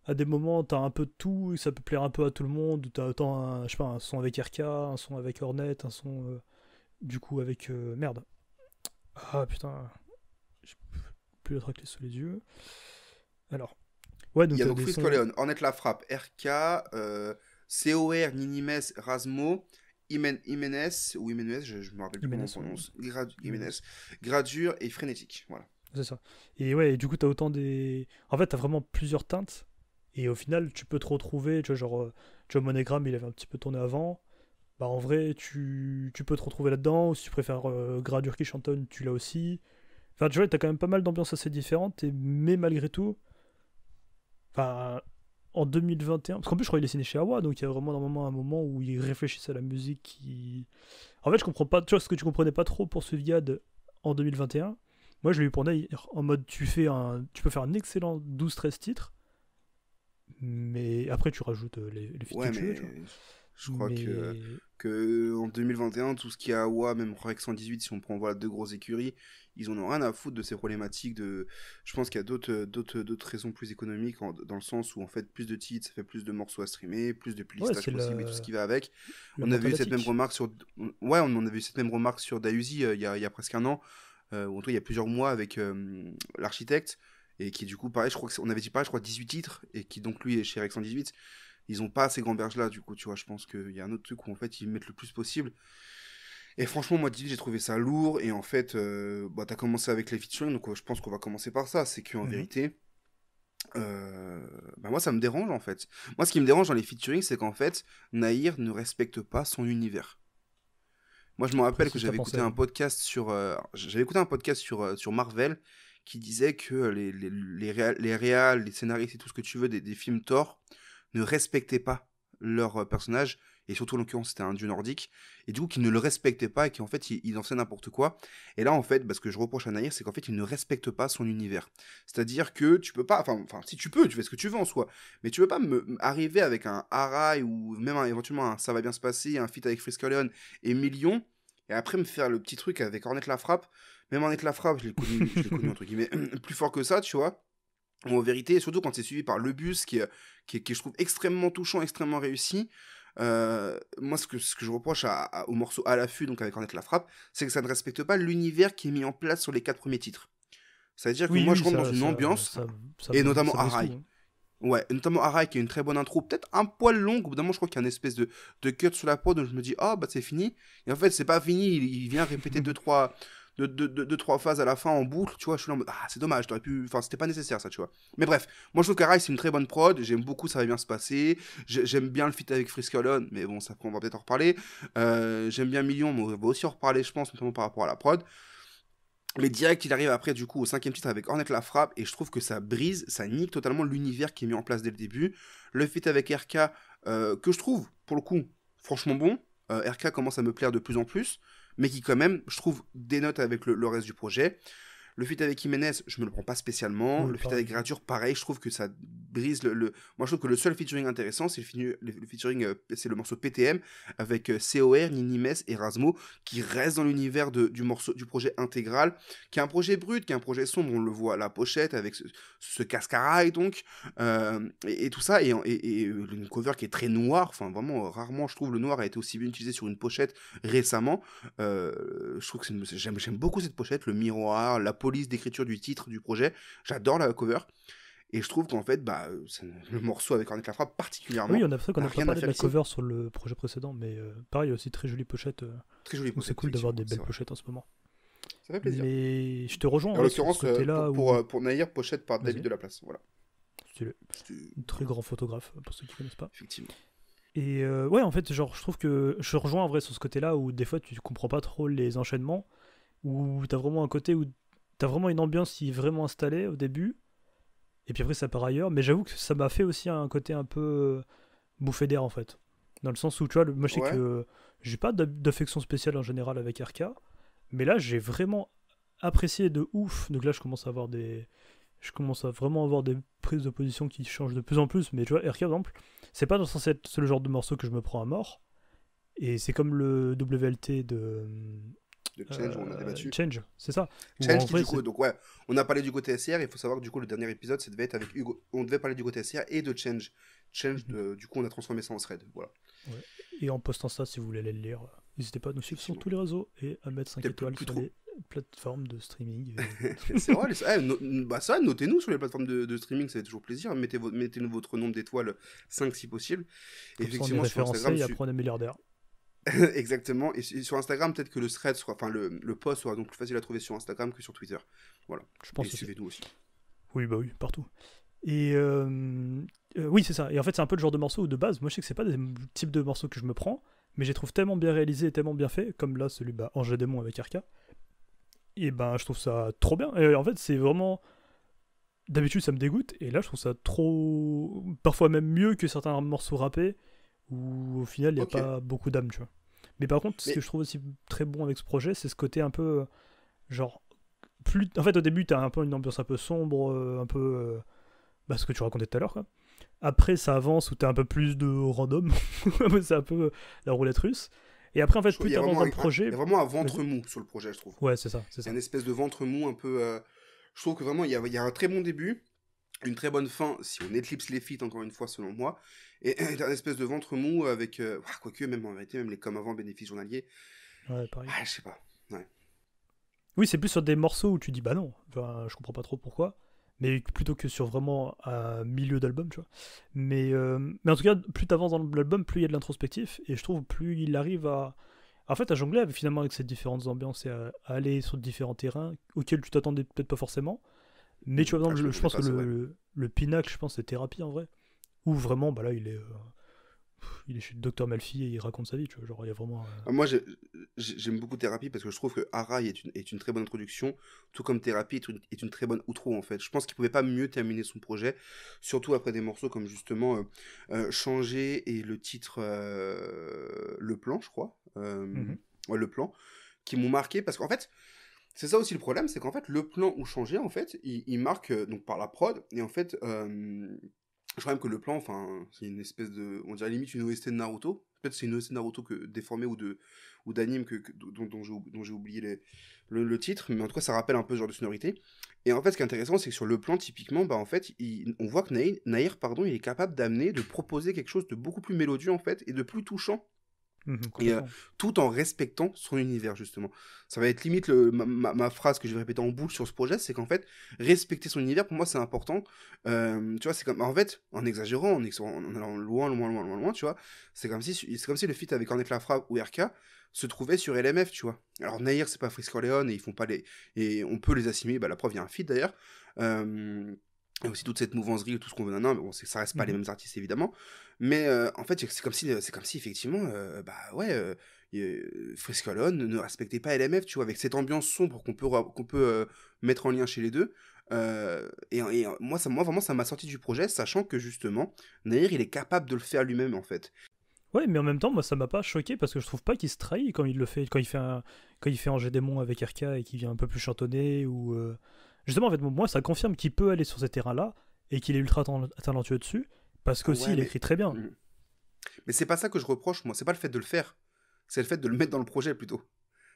Speaker 4: À des moments, t'as un peu de tout, et ça peut plaire un peu à tout le monde. T'as autant je sais pas, un son avec RK, un son avec Hornet, un son du coup avec merde. Ah putain, j'ai plus la tracklist sous les yeux. Alors, ouais,
Speaker 1: Il
Speaker 4: donc
Speaker 1: y a
Speaker 4: t'as
Speaker 1: donc
Speaker 4: des
Speaker 1: Freeze
Speaker 4: sons.
Speaker 1: Corleone, Ornette La Frappe, RK, COR, Ninimes, Rasmo, Jiménez, ou Jiménez, je me rappelle plus comment on
Speaker 4: Jiménez,
Speaker 1: prononce,
Speaker 4: Jiménez.
Speaker 1: Jiménez, Gradure et Frénétique, voilà.
Speaker 4: C'est ça. Et ouais, et du coup, t'as autant des. En fait, t'as vraiment plusieurs teintes. Et au final, tu peux te retrouver. Tu vois, genre, tu vois, Monogram, il avait un petit peu tourné avant. Bah, en vrai, tu peux te retrouver là-dedans. Ou si tu préfères Gradure qui chantonne, tu l'as aussi. Enfin, tu vois, t'as quand même pas mal d'ambiances assez différentes. Mais malgré tout, enfin, en 2021. Parce qu'en plus, je crois qu'il est signé chez Awa. Donc, il y a vraiment un moment où il réfléchissait à la musique. En fait, je comprends pas. Tu vois, ce que tu comprenais pas trop pour Suviad en 2021. Moi, je l'ai eu pour Naïr, en mode tu peux faire un excellent 12-13 titres, mais après tu rajoutes les feats que
Speaker 1: Ouais,
Speaker 4: tu veux,
Speaker 1: mais
Speaker 4: tu vois.
Speaker 1: je crois
Speaker 4: Mais
Speaker 1: que en 2021, tout ce qui est AWA, même Rex 118, si on prend voilà, deux grosses écuries, ils en ont rien à foutre de ces problématiques de... Je pense qu'il y a d'autres raisons plus économiques, dans le sens où en fait plus de titres, ça fait plus de morceaux à streamer, plus de
Speaker 4: ouais,
Speaker 1: playlistage
Speaker 4: c'est
Speaker 1: possible et tout ce qui va avec.
Speaker 4: la
Speaker 1: On avait eu cette même
Speaker 4: mentalatique.
Speaker 1: remarque sur... Ouais, on en avait eu cette même remarque sur Dayuzi il y a presque un an, ou en tout cas il y a plusieurs mois avec l'architecte, et qui du coup, pareil, je crois qu'on avait dit pareil, je crois 18 titres, et qui donc lui est chez Rex 118. Ils ont pas ces grands berges là, du coup, tu vois, je pense qu'il y a un autre truc où en fait ils mettent le plus possible. Et franchement, moi, j'ai trouvé ça lourd, et en fait, bah, t'as commencé avec les featuring, donc je pense qu'on va commencer par ça. C'est qu'en
Speaker 4: Mhm.
Speaker 1: vérité, bah, moi, ça me dérange en fait. Moi, ce qui me dérange dans les featuring, c'est qu'en fait, Nahir ne respecte pas son univers. Moi, je me rappelle que
Speaker 4: Précise, t'as
Speaker 1: j'avais
Speaker 4: pensé,
Speaker 1: écouté
Speaker 4: ouais.
Speaker 1: un podcast sur Marvel qui disait que les réals, les scénaristes et tout ce que tu veux des films Thor ne respectaient pas leur personnage, et surtout en l'occurrence c'était un dieu nordique, et du coup qu'ils ne le respectaient pas et qu'en fait il en faisait n'importe quoi. Et là en fait, ce que je reproche à Nahir, c'est qu'en fait il ne respecte pas son univers. C'est-à-dire que tu peux pas, enfin si tu peux, tu fais ce que tu veux en soi, mais tu peux pas arriver avec un Harai ou même éventuellement un Ça va bien se passer, un feat avec Frisk Leon et Million, et après me faire le petit truc avec Ornette La Frappe. Même Ornette La Frappe, je l'ai connu entre guillemets plus fort que ça, tu vois. En vérité, surtout quand c'est suivi par Le Bus, qui je trouve extrêmement touchant, extrêmement réussi. Moi, ce que je reproche au morceau À l'affût, donc avec Ornette La Frappe, c'est que ça ne respecte pas l'univers qui est mis en place sur les 4 premiers titres. C'est-à-dire que
Speaker 4: Oui,
Speaker 1: moi,
Speaker 4: oui,
Speaker 1: je rentre dans une ambiance, et notamment
Speaker 4: ça brise tout,
Speaker 1: Arai.
Speaker 4: hein.
Speaker 1: Ouais, notamment Arai qui a une très bonne intro, peut-être un poil longue. Au bout d'un moment, je crois qu'il y a une espèce de cut sur la prod, donc je me dis, ah, bah c'est fini. Et en fait, c'est pas fini, il vient répéter deux, trois phases à la fin en boucle, tu vois. Je suis là en mode, ah, c'est dommage, t'aurais pu. Enfin, c'était pas nécessaire ça, tu vois. Mais bref, moi je trouve qu'Arai c'est une très bonne prod, j'aime beaucoup, ça va bien se passer. J'aime bien le feat avec Frisk Alone, mais bon, ça, on va peut-être en reparler. J'aime bien Million, mais on va aussi en reparler, je pense, notamment par rapport à la prod. Mais direct, il arrive après, du coup, au 5e titre avec Ornette La Frappe, et je trouve que ça brise, ça nique totalement l'univers qui est mis en place dès le début. Le feat avec RK, que je trouve, pour le coup, franchement bon. RK commence à me plaire de plus en plus, mais qui, quand même, je trouve, dénote avec le reste du projet. Le feat avec Jiménez, je me le prends pas spécialement.
Speaker 4: Oui,
Speaker 1: Le feat
Speaker 4: pareil.
Speaker 1: avec Gradure, pareil, je trouve que ça brise Moi, je trouve que le seul featuring intéressant, c'est le featuring, c'est le morceau PTM avec COR, Ninimes et Rasmo, qui reste dans l'univers du projet intégral, qui est un projet brut, qui est un projet sombre. On le voit à la pochette avec ce cascarail, donc, et tout ça, et une cover qui est très noire. Enfin, vraiment, rarement, je trouve, le noir a été aussi bien utilisé sur une pochette récemment. Je trouve que j'aime beaucoup cette pochette, le miroir, la police d'écriture du titre du projet. J'adore la cover. Et je trouve qu'en fait, le morceau avec Ornette La Frappe particulièrement,
Speaker 4: Oui, on a fait qu'on
Speaker 1: n'a
Speaker 4: a pas
Speaker 1: rien à
Speaker 4: parlé de
Speaker 1: faire
Speaker 4: la
Speaker 1: ici.
Speaker 4: cover sur le projet précédent, mais pareil, aussi très jolie pochette.
Speaker 1: Très jolie
Speaker 4: Donc c'est
Speaker 1: pochette,
Speaker 4: cool d'avoir des
Speaker 1: effectivement,
Speaker 4: belles
Speaker 1: c'est vrai.
Speaker 4: pochettes en ce moment.
Speaker 1: Ça fait plaisir.
Speaker 4: Mais je te rejoins
Speaker 1: En
Speaker 4: ouais, sur
Speaker 1: l'occurrence,
Speaker 4: ce côté-là où.
Speaker 1: pour Nahir, pochette par David
Speaker 4: Vas-y.
Speaker 1: Delaplace. Voilà.
Speaker 4: Stylé.
Speaker 1: C'était-
Speaker 4: Un très grand photographe, pour ceux qui connaissent pas.
Speaker 1: Effectivement.
Speaker 4: Et ouais, en fait, genre, je trouve que je rejoins en vrai sur ce côté-là où des fois tu comprends pas trop les enchaînements, où t'as vraiment un côté où t'as vraiment une ambiance qui est vraiment installée au début, et puis après ça part ailleurs. Mais j'avoue que ça m'a fait aussi un côté un peu bouffé d'air en fait. Dans le sens où, tu vois, moi je sais
Speaker 1: Ouais.
Speaker 4: que j'ai pas d'affection spéciale en général avec RK, mais là j'ai vraiment apprécié de ouf. Donc là je commence à avoir des. Je commence à vraiment avoir des prises de position qui changent de plus en plus. Mais tu vois, RK par exemple, c'est pas censé être le genre de morceau que je me prends à mort. Et c'est comme le WLT
Speaker 1: De Change, on a débattu.
Speaker 4: Change, c'est ça. Où en
Speaker 1: Change qui
Speaker 4: vrai,
Speaker 1: du coup, donc ouais, on a parlé du côté SR, il faut savoir que du coup le dernier épisode, ça devait être avec Hugo, on devait parler du côté SR et de Change. Change, du coup on a transformé ça en thread, voilà.
Speaker 4: ouais. Et en postant ça, si vous voulez aller le lire, n'hésitez pas à nous suivre sur
Speaker 1: Effectivement.
Speaker 4: tous les réseaux et à mettre 5
Speaker 1: Peut-être
Speaker 4: étoiles
Speaker 1: plus
Speaker 4: sur
Speaker 1: trop.
Speaker 4: les plateformes de streaming.
Speaker 1: C'est vrai, bah ça, notez-nous sur les plateformes de streaming, ça fait toujours plaisir. Mettez-nous votre nombre d'étoiles, 5 si possible. Et
Speaker 4: Comme ça, on est
Speaker 1: effectivement, sur
Speaker 4: référencé
Speaker 1: Instagram,
Speaker 4: et après on est milliardaire.
Speaker 1: exactement. Et sur Instagram, peut-être que le thread, enfin le post sera donc plus facile à trouver sur Instagram que sur Twitter. Voilà.
Speaker 4: Je pense
Speaker 1: Et
Speaker 4: aussi.
Speaker 1: suivez-nous aussi.
Speaker 4: Oui, bah oui, partout. Et oui, c'est ça. Et en fait, c'est un peu le genre de morceau où de base, moi je sais que c'est pas des types de morceaux que je me prends, mais je les trouve tellement bien réalisés et tellement bien faits, comme là, celui Angers Démon avec RK. Et ben, je trouve ça trop bien. Et en fait, c'est vraiment. D'habitude, ça me dégoûte, et là, je trouve ça trop. Parfois même mieux que certains morceaux rappés, où au final, il n'y a
Speaker 1: Ok.
Speaker 4: pas beaucoup d'âme, tu vois. Mais par contre, ce
Speaker 1: Mais
Speaker 4: que je trouve aussi très bon avec ce projet, c'est ce côté un peu. Genre. Plus... En fait, au début, t'as un peu une ambiance un peu sombre, un peu. Ce que tu racontais tout à l'heure, quoi. Après, ça avance où t'as un peu plus de random. C'est un peu la roulette russe. Et après, en fait, plus
Speaker 1: il y a
Speaker 4: t'avances
Speaker 1: vraiment
Speaker 4: dans le projet.
Speaker 1: il y a vraiment un ventre
Speaker 4: Vas-y.
Speaker 1: mou sur le projet, je trouve.
Speaker 4: Ouais, c'est ça, c'est
Speaker 1: Il y
Speaker 4: ça.
Speaker 1: a une espèce de ventre mou un peu. Je trouve que vraiment, il y a un très bon début, une très bonne fin, si on éclipse les feats, encore une fois, selon moi. Et t'as une espèce de ventre mou avec. Quoique, même en vérité, même les comme avant bénéfices journaliers.
Speaker 4: Ouais, pareil.
Speaker 1: Je sais pas. Ouais.
Speaker 4: Oui, c'est plus sur des morceaux où tu dis bah non, enfin, je comprends pas trop pourquoi, mais plutôt que sur vraiment un milieu d'album, tu vois. Mais en tout cas, plus t'avances dans l'album, plus il y a de l'introspectif, et je trouve plus il arrive en fait, à jongler finalement avec ces différentes ambiances et à aller sur différents terrains auxquels tu t'attendais peut-être pas forcément. Mais tu vois, par exemple,
Speaker 1: Je
Speaker 4: je
Speaker 1: m'attendais
Speaker 4: pense
Speaker 1: pas,
Speaker 4: que
Speaker 1: c'est vrai.
Speaker 4: le pinacle, je pense, c'est Thérapie en vrai, où vraiment, bah là, il est chez le docteur Malfi et il raconte sa vie, tu vois. Genre, il y a vraiment.
Speaker 1: Moi, j'aime beaucoup Thérapie parce que je trouve que Arai est une très bonne introduction, tout comme Thérapie est une très bonne outro en fait. Je pense qu'il pouvait pas mieux terminer son projet, surtout après des morceaux comme justement Changer et le titre Le Plan, je crois.
Speaker 4: Mhm.
Speaker 1: Ouais, Le Plan, qui m'ont marqué parce qu'en fait, c'est ça aussi le problème, c'est qu'en fait, Le Plan ou Changer, en fait, il marque donc par la prod, et en fait, je crois même que Le Plan, enfin, c'est une espèce de, on dirait limite une OST de Naruto. Peut-être c'est une OST de Naruto déformée ou d'anime dont j'ai oublié le titre, mais en tout cas, ça rappelle un peu ce genre de sonorité. Et en fait, ce qui est intéressant, c'est que sur Le Plan, typiquement, bah, en fait, on voit que Nahir, pardon, il est capable de proposer quelque chose de beaucoup plus mélodieux, en fait, et de plus touchant. Et
Speaker 4: Complètement.
Speaker 1: tout en respectant son univers, justement. Ça va être limite ma phrase que je vais répéter en boucle sur ce projet, c'est qu'en fait, respecter son univers, pour moi, c'est important. Tu vois, c'est comme, en fait, en exagérant, en allant loin, loin, loin, loin, loin, tu vois, c'est comme si le feat avec Ornette Lafra ou RK se trouvait sur LMF, tu vois. Alors, Nahir, c'est pas Frisk Orleans, et ils font pas les... Et on peut les assimiler, bah, la preuve, il y a un feat, d'ailleurs. Et aussi toute cette mouvancerie et tout ce qu'on veut d'un mais bon, ça reste pas les
Speaker 4: Mhm.
Speaker 1: mêmes artistes évidemment, mais en fait c'est comme si effectivement Frisk Orleans ne respectait pas LMF, tu vois, avec cette ambiance sombre qu'on peut mettre en lien chez les deux. Moi vraiment ça m'a sorti du projet, sachant que justement Nahir il est capable de le faire lui-même en fait.
Speaker 4: Ouais, mais en même temps, moi, ça m'a pas choqué parce que je trouve pas qu'il se trahit quand il le fait, quand il fait Angers Démon avec RK et qu'il vient un peu plus chantonner ou. Justement, en fait, moi, ça confirme qu'il peut aller sur ces terrains-là et qu'il est ultra talentueux dessus parce
Speaker 1: Ah
Speaker 4: qu'aussi
Speaker 1: ouais
Speaker 4: il écrit très bien.
Speaker 1: mais c'est pas ça que je reproche, moi, c'est pas le fait de le faire, c'est le fait de le mettre dans le projet plutôt.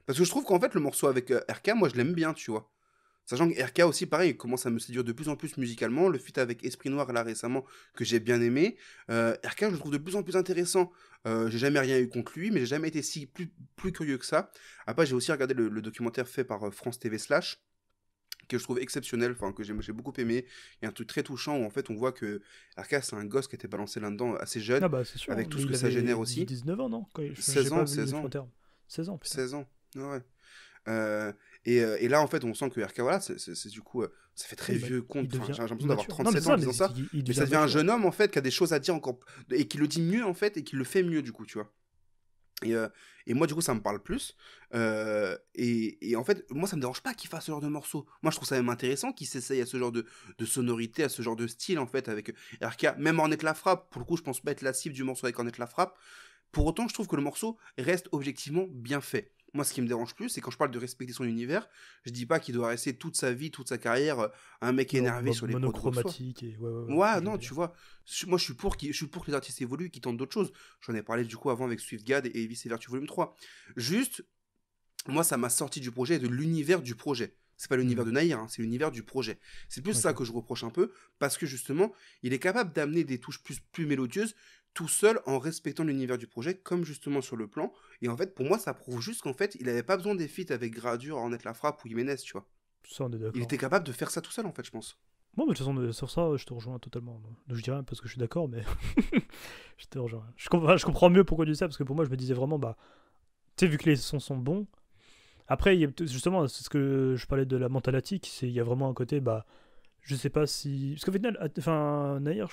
Speaker 1: Parce que je trouve qu'en fait le morceau avec RK, moi je l'aime bien, tu vois. Sachant que RK aussi, pareil, il commence à me séduire de plus en plus musicalement. Le feat avec Esprit Noir, là, récemment, que j'ai bien aimé. RK, je le trouve de plus en plus intéressant. J'ai jamais rien eu contre lui, mais j'ai jamais été plus curieux que ça. Après, j'ai aussi regardé le documentaire fait par France TV Slash, que je trouve exceptionnel, enfin, que j'ai beaucoup aimé. Il y a un truc très touchant où, en fait, on voit que RK, c'est un gosse qui était balancé là-dedans assez jeune,
Speaker 4: Ah bah, c'est sûr, hein,
Speaker 1: avec tout
Speaker 4: mais
Speaker 1: ce que
Speaker 4: il
Speaker 1: ça
Speaker 4: avait
Speaker 1: génère aussi.
Speaker 4: 19 ans, non? J'ai
Speaker 1: 16
Speaker 4: pas
Speaker 1: ans,
Speaker 4: vu le
Speaker 1: 16 ans,
Speaker 4: documentaire. 16 ans, putain.
Speaker 1: 16 ans. Ouais. Et là, en fait, on sent que RK, voilà, c'est du coup, ça fait très vieux conte. J'ai l'impression d'avoir 37 ans en disant ça. Mais ça devient un jeune homme, en fait, qui a des choses à dire encore, et qui le dit mieux, en fait, et qui le fait mieux, du coup, tu vois. Et moi, du coup, ça me parle plus. Et en fait, moi, ça me dérange pas qu'il fasse ce genre de morceau. Moi, je trouve ça même intéressant qu'il s'essaye à ce genre de sonorité, à ce genre de style, en fait, avec RK. Même Ornette la frappe, pour le coup, je pense pas être la cible du morceau avec Ornette la frappe. Pour autant, je trouve que le morceau reste objectivement bien fait. Moi, ce qui me dérange plus, c'est quand je parle de respecter son univers, je dis pas qu'il doit rester toute sa vie, toute sa carrière, un mec énervé sur les prods.
Speaker 4: Monochromatique.
Speaker 1: Ouais, non, tu vois. Moi, je suis pour que les artistes évoluent, qu'ils tentent d'autres choses. J'en ai parlé du coup avant avec SwiftGad et Vice Vertu Volume 3. Juste, moi, ça m'a sorti du projet et de l'univers du projet. C'est pas l'univers de Nahir, hein, c'est l'univers du projet. C'est plus ça que je reproche un peu, parce que justement, il est capable d'amener des touches plus mélodieuses, tout seul en respectant l'univers du projet, comme justement sur le plan. Et en fait, pour moi, ça prouve juste qu'en fait, il avait pas besoin des feats avec Gradure, Ornette la frappe ou Jiménez, tu vois.
Speaker 4: Ça, on est d'accord.
Speaker 1: Il était capable de faire ça tout seul, en fait, je pense.
Speaker 4: Bon, mais de toute façon, sur ça, je te rejoins totalement. Donc, je dis rien parce que je suis d'accord, mais je te rejoins. Je comprends mieux pourquoi tu dis ça, parce que pour moi, je me disais vraiment, bah, tu sais, vu que les sons sont bons. Après, justement, c'est ce que je parlais de la mentalatique, il y a vraiment un côté, bah, je sais pas si. Parce qu'au final, Nahir,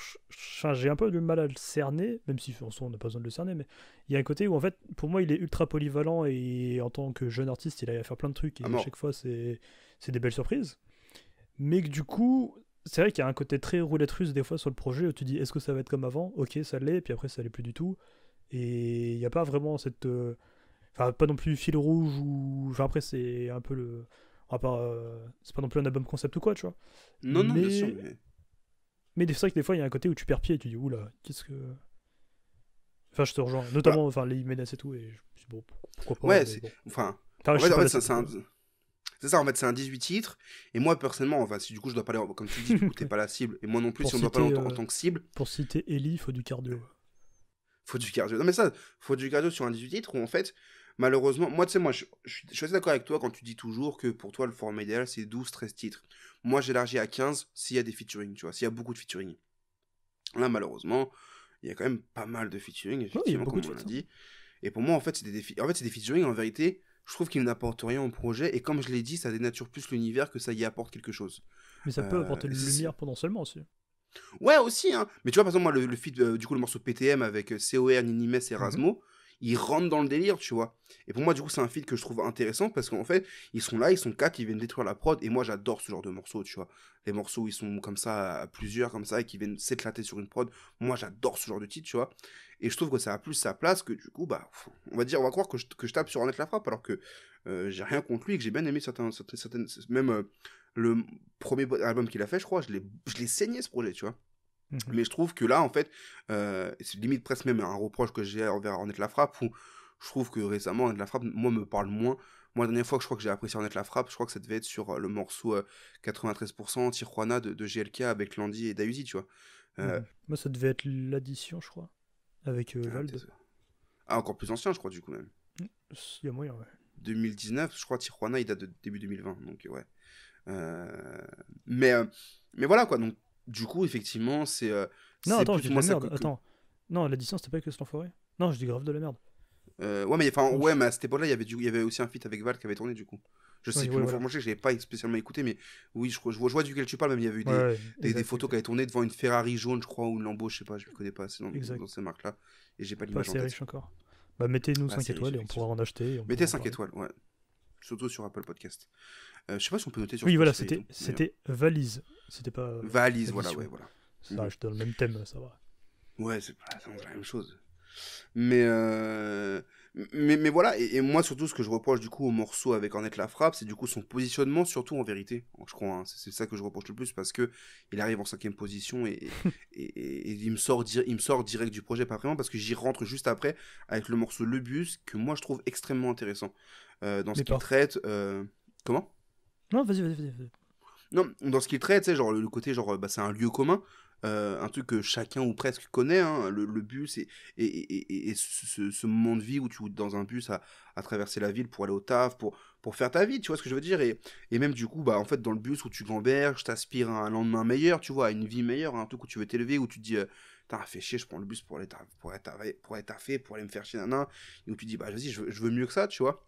Speaker 4: j'ai un peu du mal à le cerner, même si en soi on n'a pas besoin de le cerner, mais il y a un côté où en fait, pour moi, il est ultra polyvalent et en tant que jeune artiste, il a à faire plein de trucs et à chaque fois, c'est des belles surprises. Mais que du coup, c'est vrai qu'il y a un côté très roulette russe des fois sur le projet où tu dis est-ce que ça va être comme avant? Ok, ça l'est, et puis après, ça l'est plus du tout. Et il n'y a pas vraiment cette. Enfin, pas non plus fil rouge ou. Enfin, après, c'est un peu le. C'est pas non plus un album concept ou quoi, tu vois.
Speaker 1: Non, bien sûr.
Speaker 4: Mais c'est vrai que des fois, il y a un côté où tu perds pied et tu dis, oula, qu'est-ce que. Enfin, je te rejoins. Notamment, enfin, les menaces et tout. Et je dis, bon, pourquoi pas.
Speaker 1: Ouais, c'est. Bon. Enfin. En fait, c'est ça, en fait, c'est un 18 titres. Et moi, personnellement, enfin, si du coup, je dois parler, comme tu dis, du coup, t'es pas la cible. Et moi non plus, si on doit parler en tant que cible.
Speaker 4: Pour citer Ellie, il faut du cardio.
Speaker 1: Faut du cardio. Non, mais ça, faut du cardio sur un 18 titres où en fait. Malheureusement, moi, tu sais, je suis assez d'accord avec toi quand tu dis toujours que pour toi, le format idéal, c'est 12-13 titres. Moi, j'élargis à 15 s'il y a des featuring, tu vois, s'il y a beaucoup de featuring. Là, malheureusement, il y a quand même pas mal de featuring, effectivement, comme on l'a dit. Et pour moi, en fait, c'est des featuring, en vérité, je trouve qu'ils n'apportent rien au projet. Et comme je l'ai dit, ça dénature plus l'univers que ça y apporte quelque chose.
Speaker 4: Mais ça peut apporter une lumière potentiellement aussi.
Speaker 1: Ouais, aussi, hein. Mais tu vois, par exemple, moi, le feat, du coup, le morceau PTM avec COR, Ninimes et Erasmo, ils rentrent dans le délire, tu vois. Et pour moi, du coup, c'est un feat que je trouve intéressant parce qu'en fait, ils sont là, ils sont 4, ils viennent détruire la prod. Et moi, j'adore ce genre de morceaux, tu vois. Les morceaux où ils sont comme ça, à plusieurs, comme ça, et qui viennent s'éclater sur une prod. Moi, j'adore ce genre de titre, tu vois. Et je trouve que ça a plus sa place que du coup, bah, on va croire que je tape sur Ornette la frappe, alors que j'ai rien contre lui et que j'ai bien aimé certaines même le premier album qu'il a fait, je crois, je l'ai saigné ce projet, tu vois. Mais je trouve que là, en fait, c'est limite presque même un reproche que j'ai envers Ornette la frappe, où je trouve que récemment, Ornette la frappe, moi, me parle moins. Moi, la dernière fois que je crois que j'ai apprécié Ornette la frappe, je crois que ça devait être sur le morceau 93% Tijuana de GLK avec Landy et Dayuzi, tu vois.
Speaker 4: Moi, ça devait être l'addition, je crois, avec Vald.
Speaker 1: Encore plus ancien, je crois, du coup, même.
Speaker 4: Il y a moyen, ouais.
Speaker 1: 2019, je crois, Tijuana, il date de début 2020, donc ouais. Mais voilà, quoi, donc du coup, effectivement, c'est.
Speaker 4: Non, attends, je dis de la merde. Attends. Non, l'addition, c'était pas que l'enfoiré. Non, je dis grave de la merde.
Speaker 1: Ouais, mais à cette époque-là, il y avait aussi un feat avec Val qui avait tourné, du coup. Je sais plus, franchement, je l'avais pas spécialement écouté, mais oui, je vois duquel tu parles, même il y avait eu des photos qui avaient tourné devant une Ferrari jaune, je crois, ou une Lambo, je sais pas, je ne connais pas assez dans ces marques-là, et j'ai pas l'image en tête.
Speaker 4: Pas assez riche encore. Bah, mettez-nous 5 étoiles et on pourra en acheter.
Speaker 1: Mettez 5 étoiles, ouais. Surtout sur Apple Podcast. Je sais pas si on peut noter sur
Speaker 4: Oui, voilà, c'était Valise. C'était pas.
Speaker 1: Valise, voilà, ouais, voilà.
Speaker 4: Ça reste dans le même thème, ça va.
Speaker 1: Ouais, c'est la même chose. Mais voilà, et moi surtout ce que je reproche du coup au morceau avec Ornette la frappe, c'est du coup son positionnement, surtout en vérité, je crois, hein, c'est ça que je reproche le plus, parce que il arrive en 5ème position et il me sort direct du projet, pas vraiment, parce que j'y rentre juste après avec le morceau Le Bus, que moi je trouve extrêmement intéressant dans ce qu'il traite. Comment ?
Speaker 4: Non, vas-y.
Speaker 1: Non, dans ce qu'il traite, tu sais, genre le côté genre c'est un lieu commun. Un truc que chacun ou presque connaît, hein, le bus et ce moment de vie où tu es dans un bus à traverser la ville pour aller au taf, pour faire ta vie, tu vois ce que je veux dire, et même du coup, bah en fait dans le bus où tu gamberges, t'aspires à un lendemain meilleur, tu vois, à une vie meilleure, un truc où tu veux t'élever, où tu te dis, putain, fais chier, je prends le bus pour aller taffer, pour aller me faire chier, et où tu dis, bah vas-y, je veux mieux que ça, tu vois.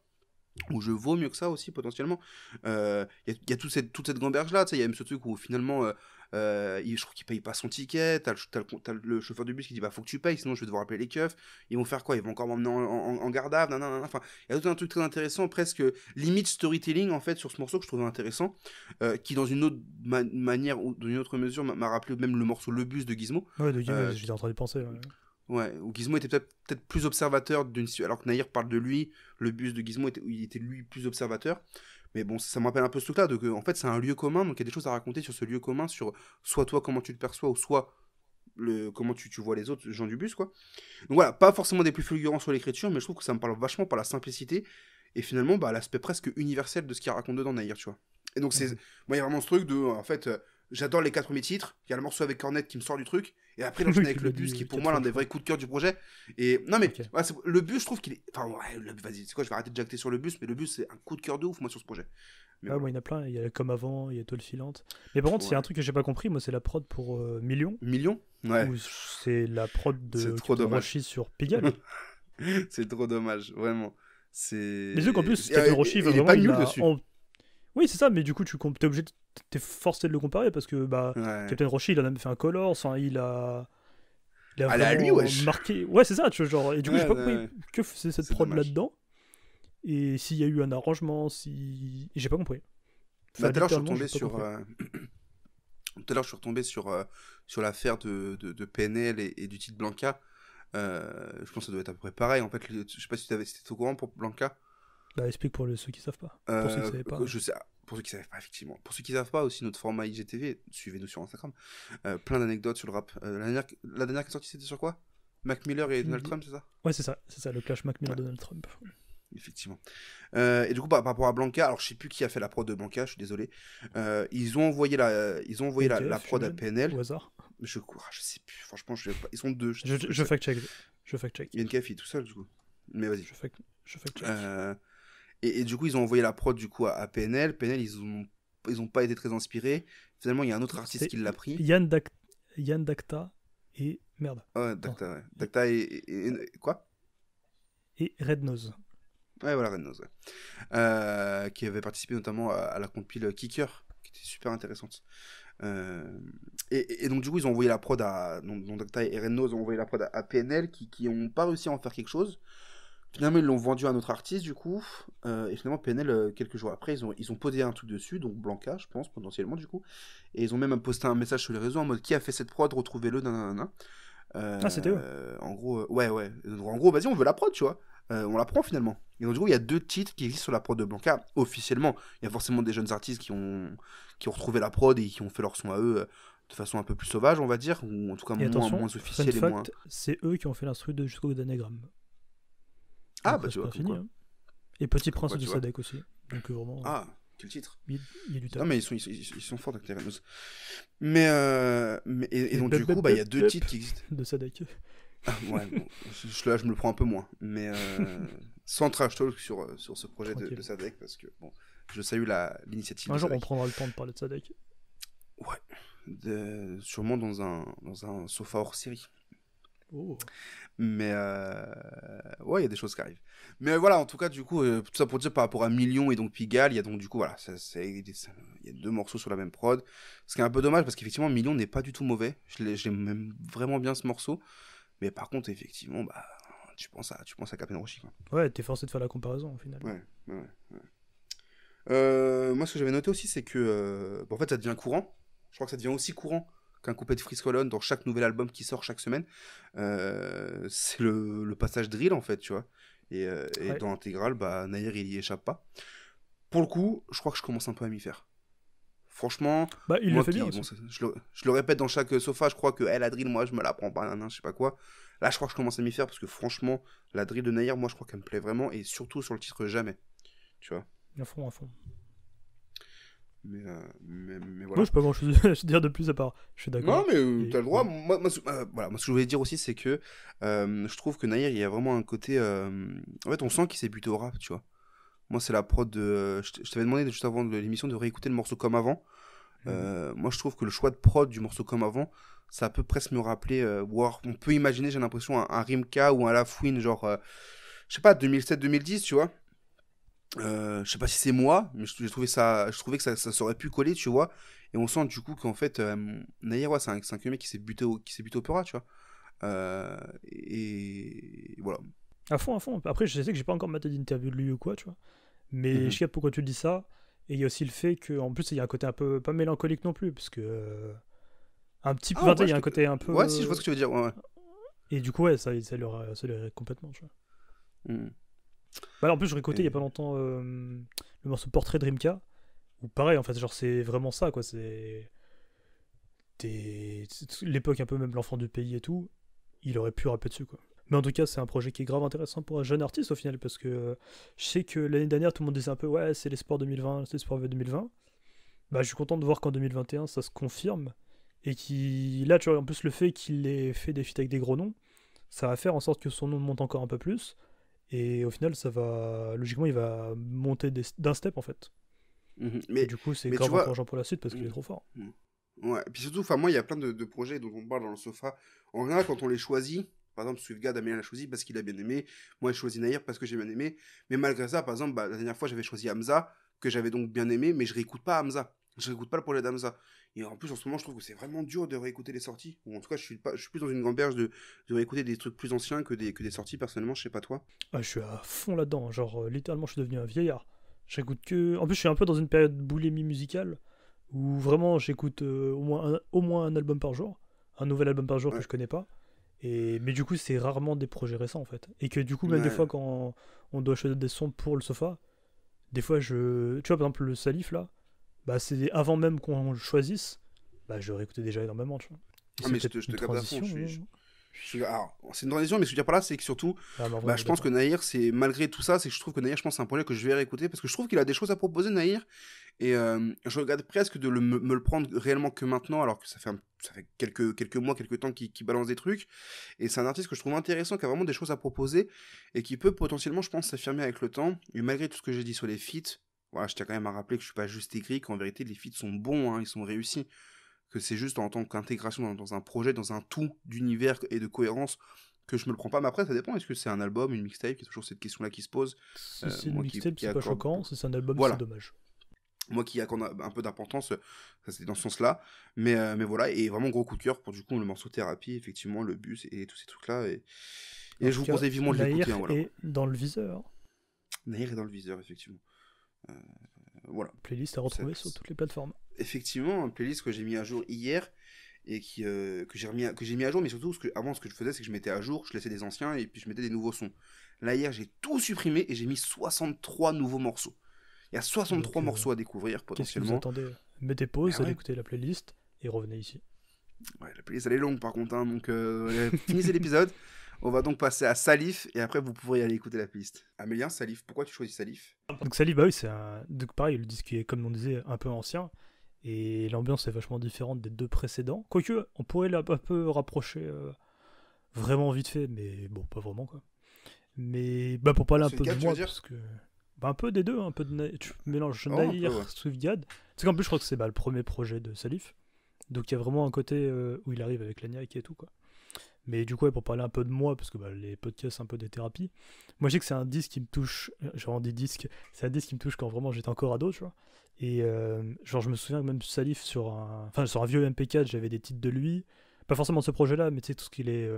Speaker 1: où je vaux mieux que ça aussi potentiellement. Y a toute cette gamberge là, tu sais, il y a même ce truc où finalement je trouve qu'il paye pas son ticket, t'as le chauffeur de bus qui dit bah faut que tu payes sinon je vais devoir appeler les keufs, ils vont faire quoi, ils vont encore m'emmener en garde à vue, nanana. Enfin il y a tout un truc très intéressant, presque limite storytelling en fait sur ce morceau que je trouvais intéressant, qui dans une autre manière ou dans une autre mesure m'a rappelé même le morceau Le Bus de Gizmo.
Speaker 4: Ouais, de Gizmo, j'étais en train de penser.
Speaker 1: Ouais, où Gizmo était peut-être plus observateur d'une situation, alors que Nahir parle de lui, Le Bus de Gizmo il était lui plus observateur. Mais bon, ça me rappelle un peu ce truc-là, en fait c'est un lieu commun, donc il y a des choses à raconter sur ce lieu commun, sur soit toi comment tu te perçois, ou soit comment tu vois les autres gens du bus, quoi. Donc voilà, pas forcément des plus fulgurants sur l'écriture, mais je trouve que ça me parle vachement par la simplicité, et finalement l'aspect presque universel de ce qu'il raconte dedans, Nahir, tu vois. Et donc moi il y a vraiment ce truc de, en fait, j'adore les 4 premiers titres, il y a le morceau avec Cornette qui me sort du truc, et après il enchaîne avec Le Bus, qui est pour moi l'un des vrais coups de cœur du projet. Et non mais, ouais, Le Bus, je trouve qu'il est... Enfin ouais, vas-y, c'est quoi, je vais arrêter de jacter sur Le Bus, mais Le Bus c'est un coup de cœur de ouf, moi, sur ce projet. Mais
Speaker 4: moi il y en a plein, il y a Comme Avant, il y a Tôle Filante. Mais par contre, il y a un truc que j'ai pas compris, moi c'est la prod pour Million.
Speaker 1: Million ? Ouais.
Speaker 4: Où c'est la prod de Roshi sur Pigalle.
Speaker 1: C'est trop dommage, vraiment.
Speaker 4: Mais c'est qu'en plus, Captain Roshi,
Speaker 1: il est pas nul dessus.
Speaker 4: Oui, c'est ça, mais du coup, t'es obligé, t'es forcé de le comparer parce que Captain Roshi, il en a même fait un color, il a
Speaker 1: lui, wesh.
Speaker 4: marqué. Ouais, c'est ça, tu vois, genre. Et du coup, j'ai pas compris que c'est cette prod là-dedans. Et s'il y a eu un arrangement, j'ai pas compris.
Speaker 1: Tout à l'heure, je suis retombé sur. Tout à l'heure, je suis retombé sur l'affaire de PNL et du titre Blanca. Je pense que ça doit être à peu près pareil. En fait, je sais pas si tu étais au courant pour Blanca.
Speaker 4: Explique pour ceux qui savent pas. Pour ceux qui savaient pas.
Speaker 1: Je sais, pour ceux qui savent pas, effectivement. Pour ceux qui savent pas, aussi notre format IGTV, suivez-nous sur Instagram. Plein d'anecdotes sur le rap. La dernière qui est sortie, c'était sur quoi ? Mac Miller et Donald Trump, c'est ça ?
Speaker 4: Ouais, c'est ça, le clash Mac Miller-Donald Trump.
Speaker 1: Effectivement. Et du coup, par rapport à Blanca, alors je sais plus qui a fait la prod de Blanca, je suis désolé. Ils ont envoyé la prod à PNL.
Speaker 4: Au hasard.
Speaker 1: Je sais plus, franchement, ils sont deux.
Speaker 4: Je fact-check.
Speaker 1: Il y a une café tout seul, du coup. Mais vas-y.
Speaker 4: Je fact-check.
Speaker 1: Et du coup, ils ont envoyé la prod du coup à PNL. PNL, ils ont pas été très inspirés. Finalement, il y a un autre artiste qui l'a pris.
Speaker 4: Yann Dacta et... Merde.
Speaker 1: Ouais, Dacta, ouais. Dacta et quoi ?
Speaker 4: Et Red Nose.
Speaker 1: Ouais, voilà, Red Nose, ouais. Qui avait participé notamment à la compile Kicker, qui était super intéressante. Et donc, du coup, ils ont envoyé la prod à... Donc, Dacta et Red Nose ont envoyé la prod à PNL, qui ont pas réussi à en faire quelque chose. Finalement, ils l'ont vendu à un autre artiste, du coup. Et finalement, PNL, quelques jours après, ils ont posé un truc dessus, donc Blanca, je pense, potentiellement, du coup. Et ils ont même posté un message sur les réseaux en mode qui a fait cette prod, retrouvez-le, nanana.
Speaker 4: C'était eux.
Speaker 1: En gros, ouais. En gros, vas-y, on veut la prod, tu vois. On la prend finalement. Et donc, du coup, il y a 2 titres qui existent sur la prod de Blanca, officiellement. Il y a forcément des jeunes artistes qui ont retrouvé la prod et qui ont fait leur son à eux de façon un peu plus sauvage, on va dire, ou en tout cas moins officielle et moins.
Speaker 4: C'est eux qui ont fait l'instru de Jusqu'au Danagramme.
Speaker 1: Ah, bah tu vois.
Speaker 4: Fini, hein. Et Petit Prince de Sadek aussi. Donc vraiment.
Speaker 1: Ah, quel titre.
Speaker 4: Il y a du talent.
Speaker 1: Non, mais ils sont forts avec les Renos. Mais donc, du coup, il y a 2 titres qui existent.
Speaker 4: De Sadek.
Speaker 1: Ah, ouais, bon, je me le prends un peu moins. Mais sans trash talk sur ce projet de Sadek, parce que bon, je salue l'initiative.
Speaker 4: Un jour, on prendra le temps de parler de Sadek.
Speaker 1: Ouais. Sûrement dans un sofa hors série.
Speaker 4: Oh.
Speaker 1: Mais ouais, il y a des choses qui arrivent. Mais voilà, en tout cas, du coup, tout ça pour dire par rapport à Million et donc Pigalle, il y a donc du coup, voilà, il y a 2 morceaux sur la même prod. Ce qui est un peu dommage parce qu'effectivement, Million n'est pas du tout mauvais. J'aime même vraiment bien ce morceau. Mais par contre, effectivement, tu penses à Captain Roshi, quoi.
Speaker 4: Ouais, t'es forcé de faire la comparaison au final.
Speaker 1: Ouais. Moi, ce que j'avais noté aussi, c'est que en fait, ça devient courant. Je crois que ça devient aussi courant qu'un couplet de Freeze Colon dans chaque nouvel album qui sort chaque semaine. C'est le passage drill, en fait, tu vois. Et dans l'intégrale, Nahir, il y échappe pas. Pour le coup, je crois que je commence un peu à m'y faire. Franchement,
Speaker 4: il le fait bien aussi.
Speaker 1: Je le répète dans chaque sofa, je crois que la drill, moi, je me la prends pas, je sais pas quoi. Là, je crois que je commence à m'y faire parce que franchement, la drill de Nahir, moi, je crois qu'elle me plaît vraiment. Et surtout sur le titre Jamais. Tu vois.
Speaker 4: À fond.
Speaker 1: Mais voilà.
Speaker 4: Moi, je peux pas grand chose à dire de plus à part. Je suis d'accord.
Speaker 1: Non, mais t'as le droit. Moi, ce que je voulais dire aussi, c'est que je trouve que Nahir, il y a vraiment un côté. En fait, on sent qu'il s'est buté au rap, tu vois. Moi, c'est la prod de. Je t'avais demandé juste avant l'émission de réécouter le morceau Comme Avant. Moi, je trouve que le choix de prod du morceau Comme Avant, ça peut presque me rappeler. Voire, on peut imaginer, j'ai l'impression, un Rimka ou un Lafouine, genre. Je sais pas, 2007-2010, tu vois. Je sais pas si c'est moi, mais j'ai trouvé ça, je trouvais que ça aurait pu coller, tu vois. Et on sent du coup qu'en fait, Nahir, ouais, c'est un mec qui s'est buté au Peura, tu vois. Et voilà.
Speaker 4: À fond, à fond. Après, je sais que j'ai pas encore maté d'interview de lui ou quoi, tu vois. Mais je sais pourquoi tu le dis ça. Et il y a aussi le fait qu'en plus, il y a un côté un peu, pas mélancolique non plus, parce que. Un petit peu.
Speaker 1: Ah,
Speaker 4: Il
Speaker 1: ouais,
Speaker 4: y a un côté un peu.
Speaker 1: ouais, si, je vois ce que tu veux dire, ouais.
Speaker 4: Et du coup, ouais, ça leur aide complètement, tu vois.
Speaker 1: Mhm.
Speaker 4: Bah, en plus, je réécoutais il y a pas longtemps le morceau Portrait Dreamka. Ou pareil, en fait, genre, c'est vraiment ça, quoi. C'est l'époque un peu même l'enfant du pays et tout, il aurait pu rapper dessus quoi. Mais en tout cas, c'est un projet qui est grave intéressant pour un jeune artiste au final parce que je sais que l'année dernière tout le monde disait un peu ouais, c'est l'espoir 2020, c'est l'espoir 2020. Bah, je suis content de voir qu'en 2021 ça se confirme et qui là tu vois en plus le fait qu'il ait fait des feats avec des gros noms, ça va faire en sorte que son nom monte encore un peu plus et au final ça va logiquement il va monter d'un step en fait. Et du coup, c'est grave encourageant pour la suite parce qu'il est trop fort.
Speaker 1: Ouais, et puis surtout, moi, il y a plein de projets dont on parle dans le sofa. En général, quand on les choisit, par exemple, Swiftgad, Damien l'a choisi parce qu'il a bien aimé. Moi, j'ai choisi Nahir parce que j'ai bien aimé. Mais malgré ça, par exemple, la dernière fois, j'avais choisi Hamza, que j'avais donc bien aimé, mais je réécoute pas Hamza. Je réécoute pas le projet d'Hamza. Et en plus, en ce moment, je trouve que c'est vraiment dur de réécouter les sorties. Ou en tout cas, je suis plus dans une gamberge de réécouter des trucs plus anciens que des sorties, personnellement, je sais pas toi.
Speaker 4: Ah, je suis à fond là-dedans. Genre, littéralement, je suis devenu un vieillard. J'écoute que. En plus, je suis un peu dans une période boulimie musicale où vraiment j'écoute au moins un album par jour. Un nouvel album par jour que
Speaker 1: Ouais.
Speaker 4: je connais pas. Mais du coup, c'est rarement des projets récents en fait. Et que du coup, même des
Speaker 1: Ouais.
Speaker 4: fois, quand on doit choisir des sons pour le sofa, des fois, je. Tu vois, par exemple, le Salif là, bah, c'est avant même qu'on le choisisse, bah, je réécoutais déjà énormément, tu vois. Et
Speaker 1: Ah,
Speaker 4: c'est
Speaker 1: mais je
Speaker 4: peut-être
Speaker 1: te, je
Speaker 4: une
Speaker 1: te capte à fond.
Speaker 4: transition.
Speaker 1: Alors, c'est une transition, mais ce que je veux dire par là, c'est que surtout,
Speaker 4: Ah, mais en vrai,
Speaker 1: bah,
Speaker 4: on est
Speaker 1: je pense que
Speaker 4: d'accord.
Speaker 1: Nahir, c'est malgré tout ça, c'est que je trouve que Nahir, je pense, c'est un projet que je vais réécouter parce que je trouve qu'il a des choses à proposer, Nahir. Et je regarde presque de me le prendre réellement que maintenant, alors que ça fait quelques mois, quelques temps qu'il balance des trucs. Et c'est un artiste que je trouve intéressant, qui a vraiment des choses à proposer et qui peut potentiellement, je pense, s'affirmer avec le temps. Et malgré tout ce que j'ai dit sur les feats, voilà, je tiens quand même à rappeler que je suis pas juste écrit, qu'en vérité, les feats sont bons, hein, ils sont réussis. Que c'est juste en tant qu'intégration dans un projet, dans un tout d'univers et de cohérence que je me le prends pas. Mais après, ça dépend. Est-ce que c'est un album, une mixtape? Il y a toujours cette question-là qui se pose.
Speaker 4: Si c'est une
Speaker 1: Moi
Speaker 4: mixtape,
Speaker 1: qui
Speaker 4: c'est pas
Speaker 1: accorde.
Speaker 4: choquant. Si c'est un album, c'est
Speaker 1: Voilà.
Speaker 4: dommage.
Speaker 1: Moi qui accorde un peu d'importance, ça c'est dans ce sens-là. Mais voilà, et vraiment gros coup de cœur pour du coup le morceau Thérapie, effectivement, le bus et tous ces trucs-là. Et
Speaker 4: En
Speaker 1: je
Speaker 4: tout
Speaker 1: vous
Speaker 4: cas,
Speaker 1: conseille vivement de l'écouter.
Speaker 4: Nahir
Speaker 1: Hein, voilà.
Speaker 4: est dans le viseur.
Speaker 1: Nahir est dans le viseur, effectivement. Euh, voilà.
Speaker 4: Playlist à retrouver sur toutes les plateformes.
Speaker 1: Effectivement, une playlist que j'ai mis à jour hier et que j'ai mis à jour, mais surtout avant ce que je faisais, c'est que je mettais à jour, je laissais des anciens et puis je mettais des nouveaux sons. Là hier, j'ai tout supprimé et j'ai mis 63 nouveaux morceaux. Il y a 63
Speaker 4: Donc,
Speaker 1: morceaux à découvrir
Speaker 4: qu'est-ce que vous
Speaker 1: potentiellement.
Speaker 4: attendez? Mettez pause,
Speaker 1: Ah
Speaker 4: allez
Speaker 1: ouais.
Speaker 4: écouter la playlist et revenez ici.
Speaker 1: Ouais, la playlist elle est longue par contre, hein, donc finissez l'épisode. On va donc passer à Salif et après vous pourrez aller écouter la playlist. Amélien, Salif, pourquoi tu choisis Salif?
Speaker 4: Donc Salif, bah oui, c'est un. Donc pareil, le disque est, comme on disait, un peu ancien. Et l'ambiance est vachement différente des deux précédents. Quoique, on pourrait un peu rapprocher vraiment vite fait, mais bon, pas vraiment quoi. Mais bah, pour parler un peu de
Speaker 1: Swiftgad, tu
Speaker 4: moi,
Speaker 1: veux dire?
Speaker 4: parce que. Bah, un peu des deux, un peu de. Tu mélanges
Speaker 1: Oh, un peu, ouais.
Speaker 4: Nahir, Swiftgad. C'est qu'en plus, je crois que c'est le premier projet de Salif. Donc il y a vraiment un côté où il arrive avec l'Agnac et tout quoi. Mais du coup, ouais, pour parler un peu de moi, parce que bah, les podcasts, c'est un peu des thérapies. Moi, je sais que c'est un disque qui me touche. Genre, des disques. C'est un disque qui me touche quand vraiment j'étais encore ado, tu vois. Et genre, je me souviens que même Salif, sur un vieux MP4, j'avais des titres de lui. Pas forcément de ce projet-là, mais tu sais, tout ce qu'il est.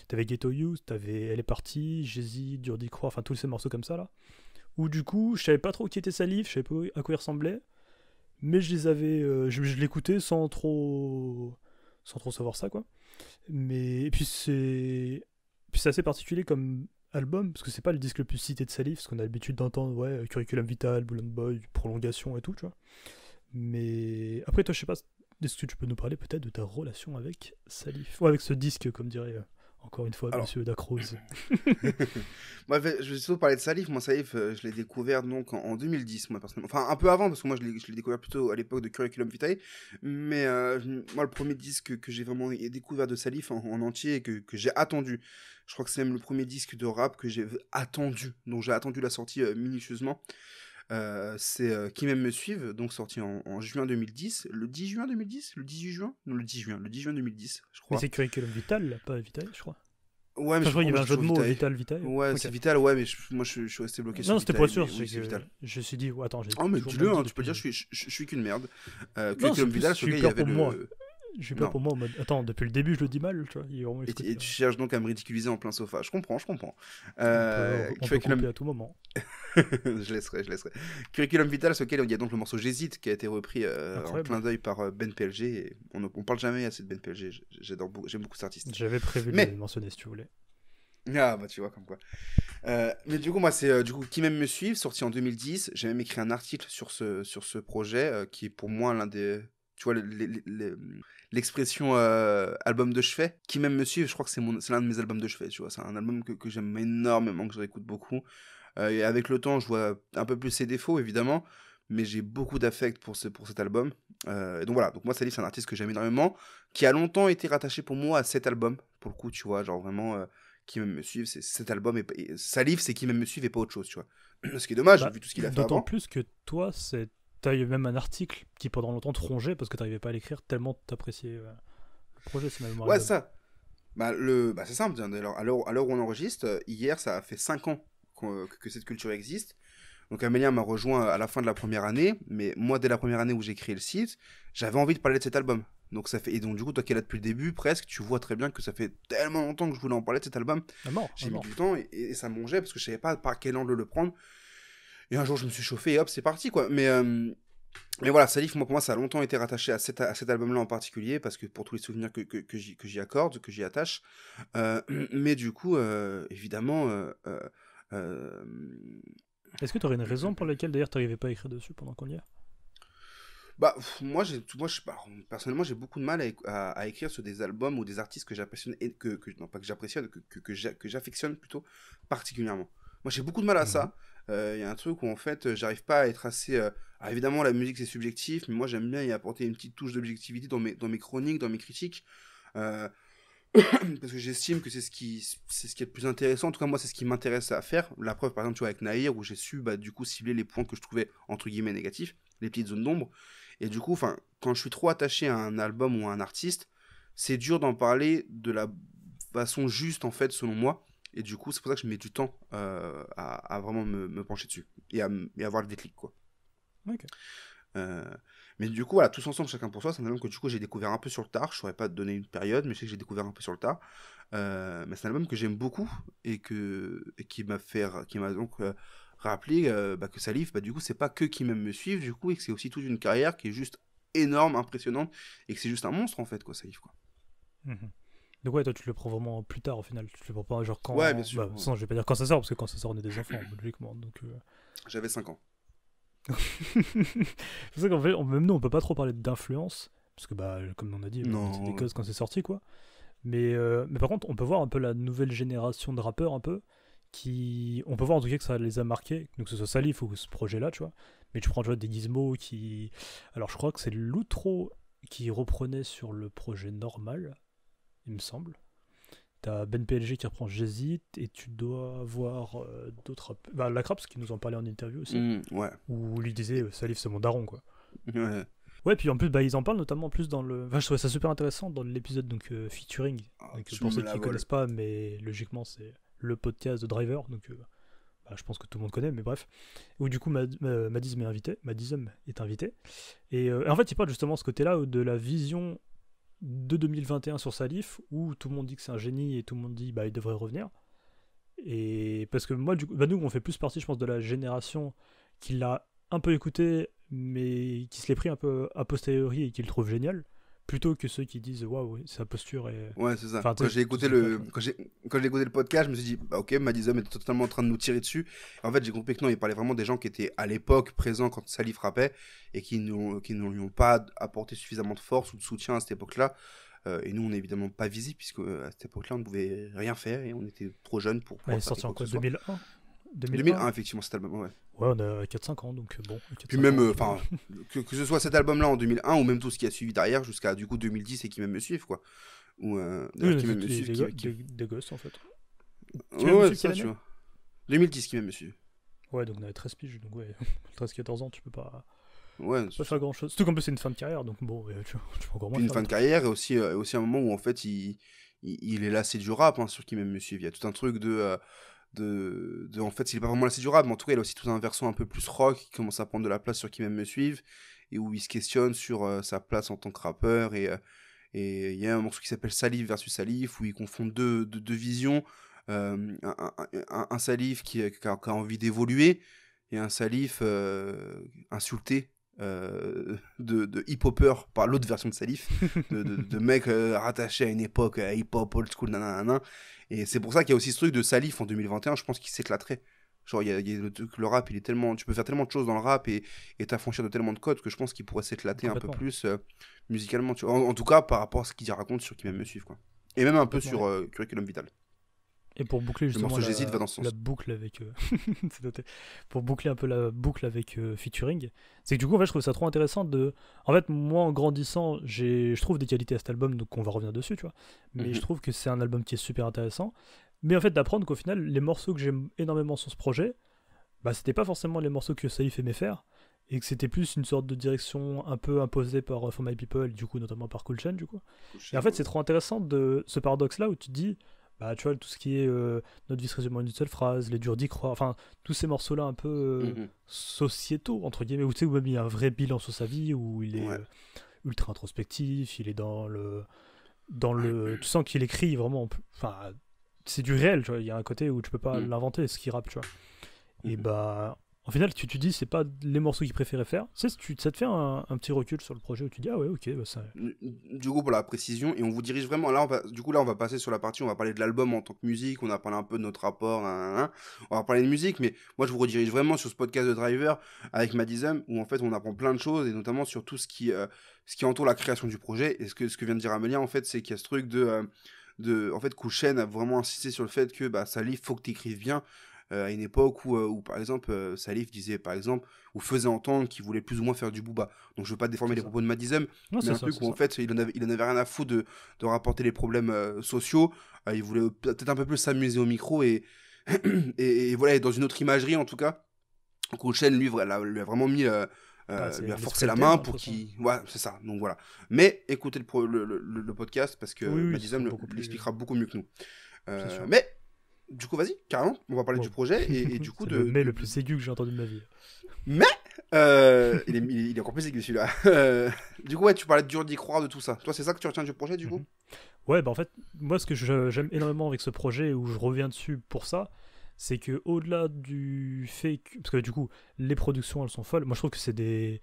Speaker 4: T'avais Ghetto Youth, t'avais Elle est partie, Jay-Z, Dur d'y croire, enfin, tous ces morceaux comme ça, là. Où du coup, je savais pas trop qui était Salif, je savais pas à quoi il ressemblait. Mais je les avais. Je l'écoutais sans trop savoir ça, quoi. Mais et puis c'est assez particulier comme album parce que c'est pas le disque le plus cité de Salif, ce qu'on a l'habitude d'entendre, ouais, Curriculum Vitae, Bullet Boy, Prolongation et tout, tu vois. Mais après toi, je sais pas, est-ce que tu peux nous parler peut-être de ta relation avec Salif ou avec ce disque, comme dirait encore une fois
Speaker 1: Alors,
Speaker 4: Monsieur Dacrose.
Speaker 1: moi, je vais surtout parler de Salif. Moi, Salif, je l'ai découvert donc en 2010, moi, personnellement. Enfin, un peu avant, parce que moi, je l'ai découvert plutôt à l'époque de Curriculum Vitae. Mais moi, le premier disque que j'ai vraiment découvert de Salif en entier et que j'ai attendu, je crois que c'est même le premier disque de rap que j'ai attendu, dont j'ai attendu la sortie minutieusement. C'est Qui m'aime me suive, donc sorti en juin 2010. Le 10 juin 2010? Le 18 juin? Non, le 10 juin 2010, je
Speaker 4: Mais
Speaker 1: crois.
Speaker 4: c'est Curriculum Vital, là, pas Vitae, je crois.
Speaker 1: Ouais, mais
Speaker 4: je crois qu'il y avait un jeu de mots,
Speaker 1: Vital.
Speaker 4: Vital.
Speaker 1: Ouais,
Speaker 4: Ok.
Speaker 1: c'est Vital, ouais, mais moi je suis resté bloqué sur
Speaker 4: Non, c'était
Speaker 1: Vitae,
Speaker 4: pas sûr,
Speaker 1: mais
Speaker 4: c'est
Speaker 1: oui, c'est
Speaker 4: que
Speaker 1: Vital.
Speaker 4: je me suis dit, attends, j'ai
Speaker 1: Oh, mais
Speaker 4: toujours
Speaker 1: dis-le,
Speaker 4: mal
Speaker 1: hein,
Speaker 4: dit
Speaker 1: tu peux dire,
Speaker 4: depuis-
Speaker 1: je suis qu'une merde.
Speaker 4: Non, c'est
Speaker 1: Curriculum
Speaker 4: plus,
Speaker 1: Vitae,
Speaker 4: je
Speaker 1: sur
Speaker 4: suis
Speaker 1: lequel il y
Speaker 4: peur
Speaker 1: avait
Speaker 4: pour moi.
Speaker 1: le.
Speaker 4: J'ai peur
Speaker 1: Non.
Speaker 4: pour moi en mode, attends, depuis le début je le dis mal, tu vois, il y a vraiment les trucs,
Speaker 1: Et tu cherches donc à me ridiculiser en plein sofa. Je comprends.
Speaker 4: on peut
Speaker 1: Curriculum.
Speaker 4: couper à tout moment.
Speaker 1: Je laisserai. Curriculum Vitae, sur lequel il y a donc le morceau J'hésite qui a été repris en
Speaker 4: Incroyable.
Speaker 1: clin d'œil par Ben PLG. Et on parle jamais assez de Ben PLG. J'aime beaucoup cet artiste.
Speaker 4: J'avais prévu de
Speaker 1: Mais-
Speaker 4: le mentionner si tu voulais.
Speaker 1: Ah bah tu vois comme quoi. Mais du coup moi c'est du coup Qui m'aime me suivre, sorti en 2010. J'ai même écrit un article sur ce projet qui est pour moi l'un des, tu vois, l'expression album de chevet. Qui m'aime me suivre, je crois que c'est l'un de mes albums de chevet, tu vois. C'est un album que j'aime énormément, que je réécoute beaucoup. Et avec le temps je vois un peu plus ses défauts évidemment, mais j'ai beaucoup d'affect pour cet album. Et donc voilà, donc moi Salif c'est un artiste que j'aime énormément, qui a longtemps été rattaché pour moi à cet album, pour le coup, tu vois, genre vraiment Qui m'aime me suivre, c'est cet album, et Salif c'est Qui m'aime me suivre et pas autre chose, tu vois. Ce qui est dommage,
Speaker 4: Bah,
Speaker 1: vu tout ce qu'il a fait
Speaker 4: D'autant
Speaker 1: avant.
Speaker 4: plus que toi, t'as eu même un article qui pendant longtemps te rongeait parce que t'arrivais pas à l'écrire tellement t'appréciais le projet, si ma mémoire est
Speaker 1: Ouais,
Speaker 4: bonne.
Speaker 1: ça. Bah, c'est simple, d'ailleurs, à l'heure où on enregistre, hier ça a fait 5 ans que cette culture existe. Donc Amélien m'a rejoint à la fin de la première année, mais moi dès la première année où j'ai créé le site, j'avais envie de parler de cet album. Donc ça fait, et donc du coup toi qui es là depuis le début presque, tu vois très bien que ça fait tellement longtemps que je voulais en parler de cet album.
Speaker 4: Ah mort,
Speaker 1: J'ai
Speaker 4: ah
Speaker 1: mis
Speaker 4: mort.
Speaker 1: du temps et ça me mangeait parce que je savais pas par quel angle le prendre. Et un jour je me suis chauffé et hop c'est parti quoi. Mais voilà, Salif, pour moi, ça a longtemps été rattaché à cet album-là en particulier, parce que pour tous les souvenirs que j'y accorde, que j'y attache. Mais du coup, évidemment, euh,
Speaker 4: Est-ce que t'aurais une raison pour laquelle d'ailleurs t'arrivais pas à écrire dessus pendant qu'on y est?
Speaker 1: bah, moi, personnellement, j'ai beaucoup de mal à écrire sur des albums ou des artistes que j'apprécie, non pas que j'apprécie, que j'affectionne plutôt particulièrement. Moi, j'ai beaucoup de mal à ça. Il y a un truc où en fait, j'arrive pas à être assez. Alors, évidemment, la musique c'est subjectif, mais moi j'aime bien y apporter une petite touche d'objectivité dans mes chroniques, dans mes critiques. Parce que j'estime que c'est ce qui est le plus intéressant. En tout cas, moi, c'est ce qui m'intéresse à faire. La preuve, par exemple, tu vois, avec Nahir, où j'ai su, bah, du coup, cibler les points que je trouvais, entre guillemets, négatifs, les petites zones d'ombre. Et du coup, quand je suis trop attaché à un album ou à un artiste, c'est dur d'en parler de la façon juste, en fait, selon moi. Et du coup, c'est pour ça que je mets du temps à vraiment me pencher dessus. Et à avoir le déclic, quoi.
Speaker 4: Ok.
Speaker 1: Mais du coup, voilà, Tous ensemble, chacun pour soi, c'est un album que du coup j'ai découvert un peu sur le tard. Je saurais pas te donner une période, mais je sais que j'ai découvert un peu sur le tard. Mais c'est un album que j'aime beaucoup et qui m'a donc rappelé que Salif, bah, du coup, c'est pas que Qui m'aime me suivre, du coup, et que c'est aussi toute une carrière qui est juste énorme, impressionnante, et que c'est juste un monstre en fait, quoi, Salif, quoi.
Speaker 4: Mhm. Donc ouais, toi tu le prends vraiment plus tard au final. Tu le prends pas genre quand.
Speaker 1: Ouais, bien sûr.
Speaker 4: Bah, sinon, je vais pas dire quand ça sort parce que quand ça sort on est des enfants logiquement. Donc.
Speaker 1: J'avais 5 ans.
Speaker 4: C'est ça qu'en fait, même nous on peut pas trop parler d'influence parce que bah comme on a dit,
Speaker 1: Non,
Speaker 4: c'est des
Speaker 1: ouais.
Speaker 4: causes quand c'est sorti quoi. Mais par contre on peut voir un peu la nouvelle génération de rappeurs un peu qui, on peut voir en tout cas que ça les a marqués, donc que ce soit Salif ou ce projet là tu vois. Mais tu prends tu vois des Gizmo qui, alors je crois que c'est l'outro qui reprenait sur le projet normal, il me semble. T'as Ben PLG qui reprend J'hésite, et tu dois avoir d'autres bah, la Craps qui nous en parlait en interview aussi,
Speaker 1: Ouais.
Speaker 4: où lui disait Salif c'est mon daron quoi.
Speaker 1: Ouais.
Speaker 4: Ouais, puis en plus bah, ils en parlent notamment plus dans le, enfin je trouvais ça super intéressant dans l'épisode donc featuring,
Speaker 1: Ah,
Speaker 4: donc,
Speaker 1: tu
Speaker 4: pour
Speaker 1: me
Speaker 4: ceux
Speaker 1: la
Speaker 4: qui
Speaker 1: voles.
Speaker 4: connaissent pas, mais logiquement c'est le podcast de Driver, donc bah, je pense que tout le monde connaît, mais bref, où du coup Madizem est invité, et en fait il parle justement de ce côté là de la vision de 2021 sur Salif, où tout le monde dit que c'est un génie et tout le monde dit bah il devrait revenir. Et parce que moi du coup, bah, nous on fait plus partie je pense de la génération qui l'a un peu écouté mais qui se l'est pris un peu a posteriori et qui le trouve génial, plutôt que ceux qui disent waouh sa posture est...
Speaker 1: Ouais, c'est ça.
Speaker 4: Enfin,
Speaker 1: Quand j'ai écouté
Speaker 4: le
Speaker 1: quand j'ai écouté le podcast, je me suis dit bah ok, Madizem est totalement en train de nous tirer dessus. En fait, j'ai compris que non, il parlait vraiment des gens qui étaient à l'époque présents quand Salif rappait et qui ne lui ont pas apporté suffisamment de force ou de soutien à cette époque-là. Et nous, on n'est évidemment pas visibles puisque à cette époque-là, on ne pouvait rien faire et on était trop jeunes pour
Speaker 4: il
Speaker 1: pouvoir
Speaker 4: est
Speaker 1: faire
Speaker 4: sorti en
Speaker 1: quoi
Speaker 4: quoi,
Speaker 1: que ce soit.
Speaker 4: 2001
Speaker 1: 2001, effectivement, cet album, ouais.
Speaker 4: Ouais, on a 4-5 ans donc bon. 4-5
Speaker 1: Puis même,
Speaker 4: ans,
Speaker 1: enfin, que ce soit cet album-là en 2001 ou même tout ce qui a suivi derrière jusqu'à du coup 2010 et Qui m'aime me suivre, quoi. Ou d'ailleurs,
Speaker 4: oui,
Speaker 1: Qui m'aime me
Speaker 4: c'est
Speaker 1: suivre.
Speaker 4: des gosses en fait.
Speaker 1: Ouais, ça, tu vois. 2010, Qui m'aime me suivre.
Speaker 4: Ouais, donc on avait 13 piges, donc ouais, 13-14 ans, tu peux pas
Speaker 1: Ouais,
Speaker 4: faire grand chose. Surtout qu'en plus c'est une fin de carrière, donc bon, tu peux encore moins
Speaker 1: puis une
Speaker 4: faire
Speaker 1: fin de carrière et aussi un moment où en fait il il est lassé du rap, hein, ceux qui même me suivent. Il y a tout un truc en fait, il est pas vraiment lassé du rap, mais en tout cas, il a aussi tout un versant un peu plus rock qui commence à prendre de la place sur qui même me suivent, et où il se questionne sur sa place en tant que rappeur, et il y a un morceau qui s'appelle Salif versus Salif, où il confond deux visions, un Salif qui a envie d'évoluer, et un Salif insulté, de hip-hopper par l'autre version de Salif, de mec rattaché à une époque hip-hop, old school, nanana. Et c'est pour ça qu'il y a aussi ce truc de Salif en 2021, je pense qu'il s'éclaterait. Genre, le rap, il est tellement, tu peux faire tellement de choses dans le rap et t'affranchir de tellement de codes que je pense qu'il pourrait s'éclater un peu plus musicalement. Tu vois. En tout cas, par rapport à ce qu'il raconte sur qui même me suivent, quoi. Et même un peu sur Curriculum Vitae.
Speaker 4: Et pour boucler justement
Speaker 1: va dans ce sens.
Speaker 4: la boucle avec c'est noté. Pour boucler un peu la boucle avec featuring, c'est que du coup en fait je trouve ça trop intéressant de, en fait moi en grandissant je trouve des qualités à cet album, donc on va revenir dessus, tu vois, mais je trouve que c'est un album qui est super intéressant, mais en fait d'apprendre qu'au final les morceaux que j'aime énormément sur ce projet, bah c'était pas forcément les morceaux que Salif aimait faire, et que c'était plus une sorte de direction un peu imposée par For My People, du coup notamment par Cool Chain, du coup. Et en fait c'est trop intéressant de ce paradoxe là où tu te dis, bah tu vois, tout ce qui est notre vie se résume en une seule phrase, les durs d'y croire, enfin tous ces morceaux là un peu sociétaux entre guillemets, où tu sais, où même il y a un vrai bilan sur sa vie, où il est ultra introspectif, il est dans le tu sens qu'il écrit vraiment, enfin c'est du réel, tu vois, il y a un côté où tu peux pas l'inventer ce qu'il rappe, tu vois. Et bah au final tu dis c'est pas les morceaux qu'il préférait faire, ça te fait un petit recul sur le projet où tu dis ah ouais ok bah ça.
Speaker 1: Du coup pour la précision, et on vous dirige vraiment là, on va passer sur la partie, on va parler de l'album en tant que musique, on a parlé un peu de notre rapport, on va parler de musique, mais moi je vous redirige vraiment sur ce podcast de Driver avec Madizem, où en fait on apprend plein de choses, et notamment sur tout ce qui entoure la création du projet. Et ce que vient de dire Amélia, en fait, c'est qu'il y a ce truc en fait, Cool Chain a vraiment insisté sur le fait que Salif, faut que t'écrives bien, à une époque où par exemple Salif disait par exemple, ou faisait entendre qu'il voulait plus ou moins faire du booba. Donc je veux pas déformer les propos de Madizem, mais un truc où en fait il en avait rien à foutre de rapporter les problèmes sociaux. Il voulait peut-être un peu plus s'amuser au micro, et voilà, et dans une autre imagerie en tout cas. Cool Chain lui a vraiment mis lui a forcé la main pour qu'il... Ouais, c'est ça, donc voilà. Mais écoutez le podcast, parce que Madizem l'expliquera beaucoup mieux que nous. Mais du coup, vas-y, carrément, on va parler du projet, et du coup
Speaker 4: mais le plus aigu que j'ai entendu de ma vie.
Speaker 1: Mais il est encore plus aigu celui-là. Du coup, ouais, tu parlais de dur d'y croire, de tout ça. Toi, c'est ça que tu retiens du projet, du coup?
Speaker 4: Ouais, bah en fait, moi, ce que j'aime énormément avec ce projet, où je reviens dessus pour ça, c'est que au-delà du fait que... Parce que du coup, les productions, elles sont folles. Moi, je trouve que c'est des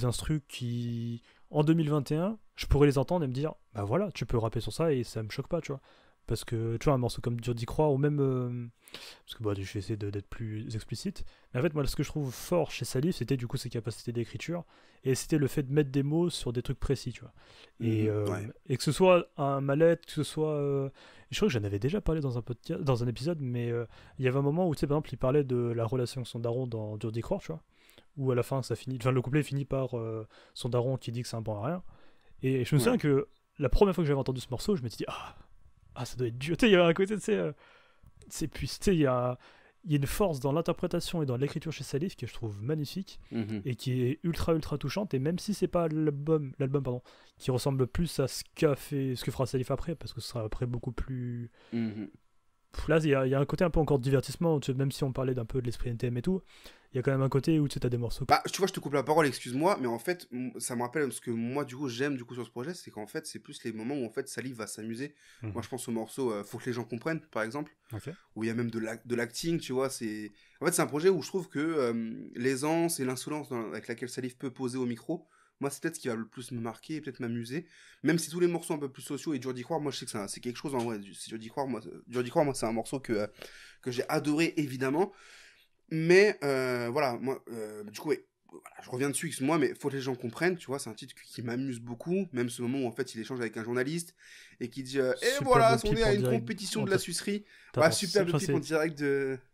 Speaker 4: instrus qui, en 2021, je pourrais les entendre et me dire, bah voilà, tu peux rapper sur ça, et ça me choque pas, tu vois. Parce que, tu vois, un morceau comme Dur d'y croire, ou même... parce que, bah, je vais essayer d'être plus explicite. Mais en fait, moi, ce que je trouve fort chez Salif, c'était du coup ses capacités d'écriture, et c'était le fait de mettre des mots sur des trucs précis, tu vois. Et que ce soit un mal-être, que ce soit... je crois que j'en avais déjà parlé dans un épisode, mais il y avait un moment où, tu sais, par exemple, il parlait de la relation avec son daron dans Dur d'y croire, tu vois. Où à la fin, le couplet finit par son daron qui dit que c'est un bon à rien. Et je me souviens que la première fois que j'avais entendu ce morceau, je me suis dit, ça doit être dur. Tu sais, il y avait un côté, tu sais, tu sais, il y a une force dans l'interprétation et dans l'écriture chez Salif que je trouve magnifique, et qui est ultra touchante. Et même si c'est pas l'album qui ressemble plus à ce que fera Salif après, parce que ce sera après beaucoup plus... Là, il y a un côté un peu encore de divertissement, tu sais, même si on parlait d'un peu de l'esprit NTM et tout, il y a quand même un côté où tu as des morceaux.
Speaker 1: Tu vois, je te coupe la parole, excuse-moi, mais en fait, ça me rappelle ce que moi, du coup, j'aime sur ce projet, c'est qu'en fait, c'est plus les moments où en fait Salif va s'amuser. Moi, je pense au morceau Faut que les gens comprennent, par exemple, où il y a même de l'acting, tu vois. En fait, c'est un projet où je trouve que l'aisance et l'insolence avec laquelle Salif peut poser au micro, moi, c'est peut-être ce qui va le plus me marquer et peut-être m'amuser. Même si tous les morceaux un peu plus sociaux et dur d'y croire, moi, je sais que c'est quelque chose, en vrai. Dur d'y croire, moi, c'est un morceau que j'ai adoré, évidemment. Mais voilà, moi, du coup, voilà, je reviens dessus, excuse-moi, mais faut que les gens comprennent, tu vois, c'est un titre qui m'amuse beaucoup, même ce moment où en fait il échange avec un journaliste et qui dit et voilà, on est à une compétition de la sucerie. Super le clip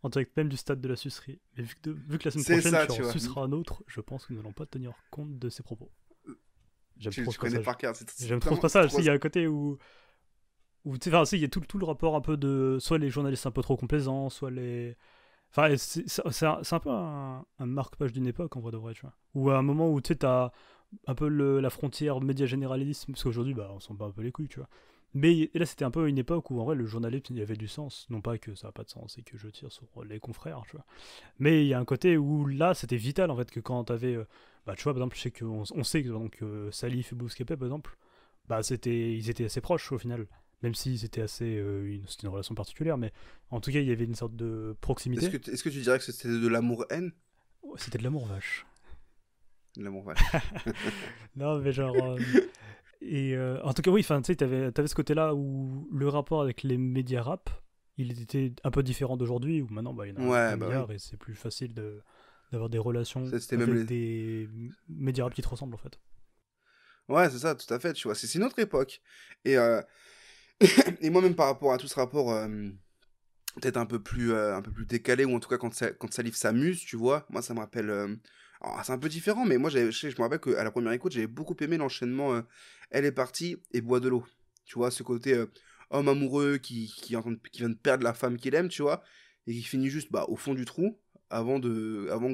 Speaker 1: en direct
Speaker 4: même du stade de la sucerie. Mais vu que la semaine prochaine tu en suceras un autre, je pense que nous n'allons pas tenir compte de ces propos.
Speaker 1: J'aime trop ce passage.
Speaker 4: J'aime trop ce passage. Il y a un côté où tu sais, il y a tout le rapport un peu de soit les journalistes un peu trop complaisants, soit les... Enfin, c'est un peu un marque-page d'une époque, en vrai de vrai, tu vois. Ou à un moment où, tu sais, t'as un peu la frontière média généralisme, parce qu'aujourd'hui, on s'en bat un peu les couilles, tu vois. Mais et là, c'était un peu une époque où, en vrai, le journalisme, il y avait du sens. Non pas que ça n'a pas de sens et que je tire sur les confrères, tu vois. Mais il y a un côté où, là, c'était vital, en fait, que quand t'avais... bah, tu vois, par exemple, je sais on sait que donc, Salif et Bousquepé, par exemple, bah, ils étaient assez proches, au final. Même si c'était assez... c'était une relation particulière, mais en tout cas, il y avait une sorte de proximité.
Speaker 1: Est-ce que tu dirais que c'était de l'amour-haine?
Speaker 4: C'était de l'amour, vache.
Speaker 1: De l'amour-vache.
Speaker 4: Non, mais genre... en tout cas, oui, tu sais, t'avais ce côté-là où le rapport avec les médias rap, il était un peu différent d'aujourd'hui, où maintenant, bah, il y en a
Speaker 1: Ouais,
Speaker 4: un
Speaker 1: bah
Speaker 4: milliard
Speaker 1: oui.
Speaker 4: et c'est plus facile d'avoir des relations
Speaker 1: C'était
Speaker 4: avec
Speaker 1: même les...
Speaker 4: des médias rap qui te ressemblent, en fait.
Speaker 1: Ouais, c'est ça, tout à fait, tu vois. C'est une autre époque. Et, et moi-même, par rapport à tout ce rapport, peut-être un peu plus décalé, ou en tout cas quand Salif s'amuse, tu vois, moi, ça me rappelle... alors, c'est un peu différent, mais moi, je me rappelle qu'à la première écoute, j'avais beaucoup aimé l'enchaînement Elle est partie et Bois de l'eau. Tu vois, ce côté homme amoureux qui vient de perdre la femme qu'il aime, tu vois, et qui finit juste bah, au fond du trou, avant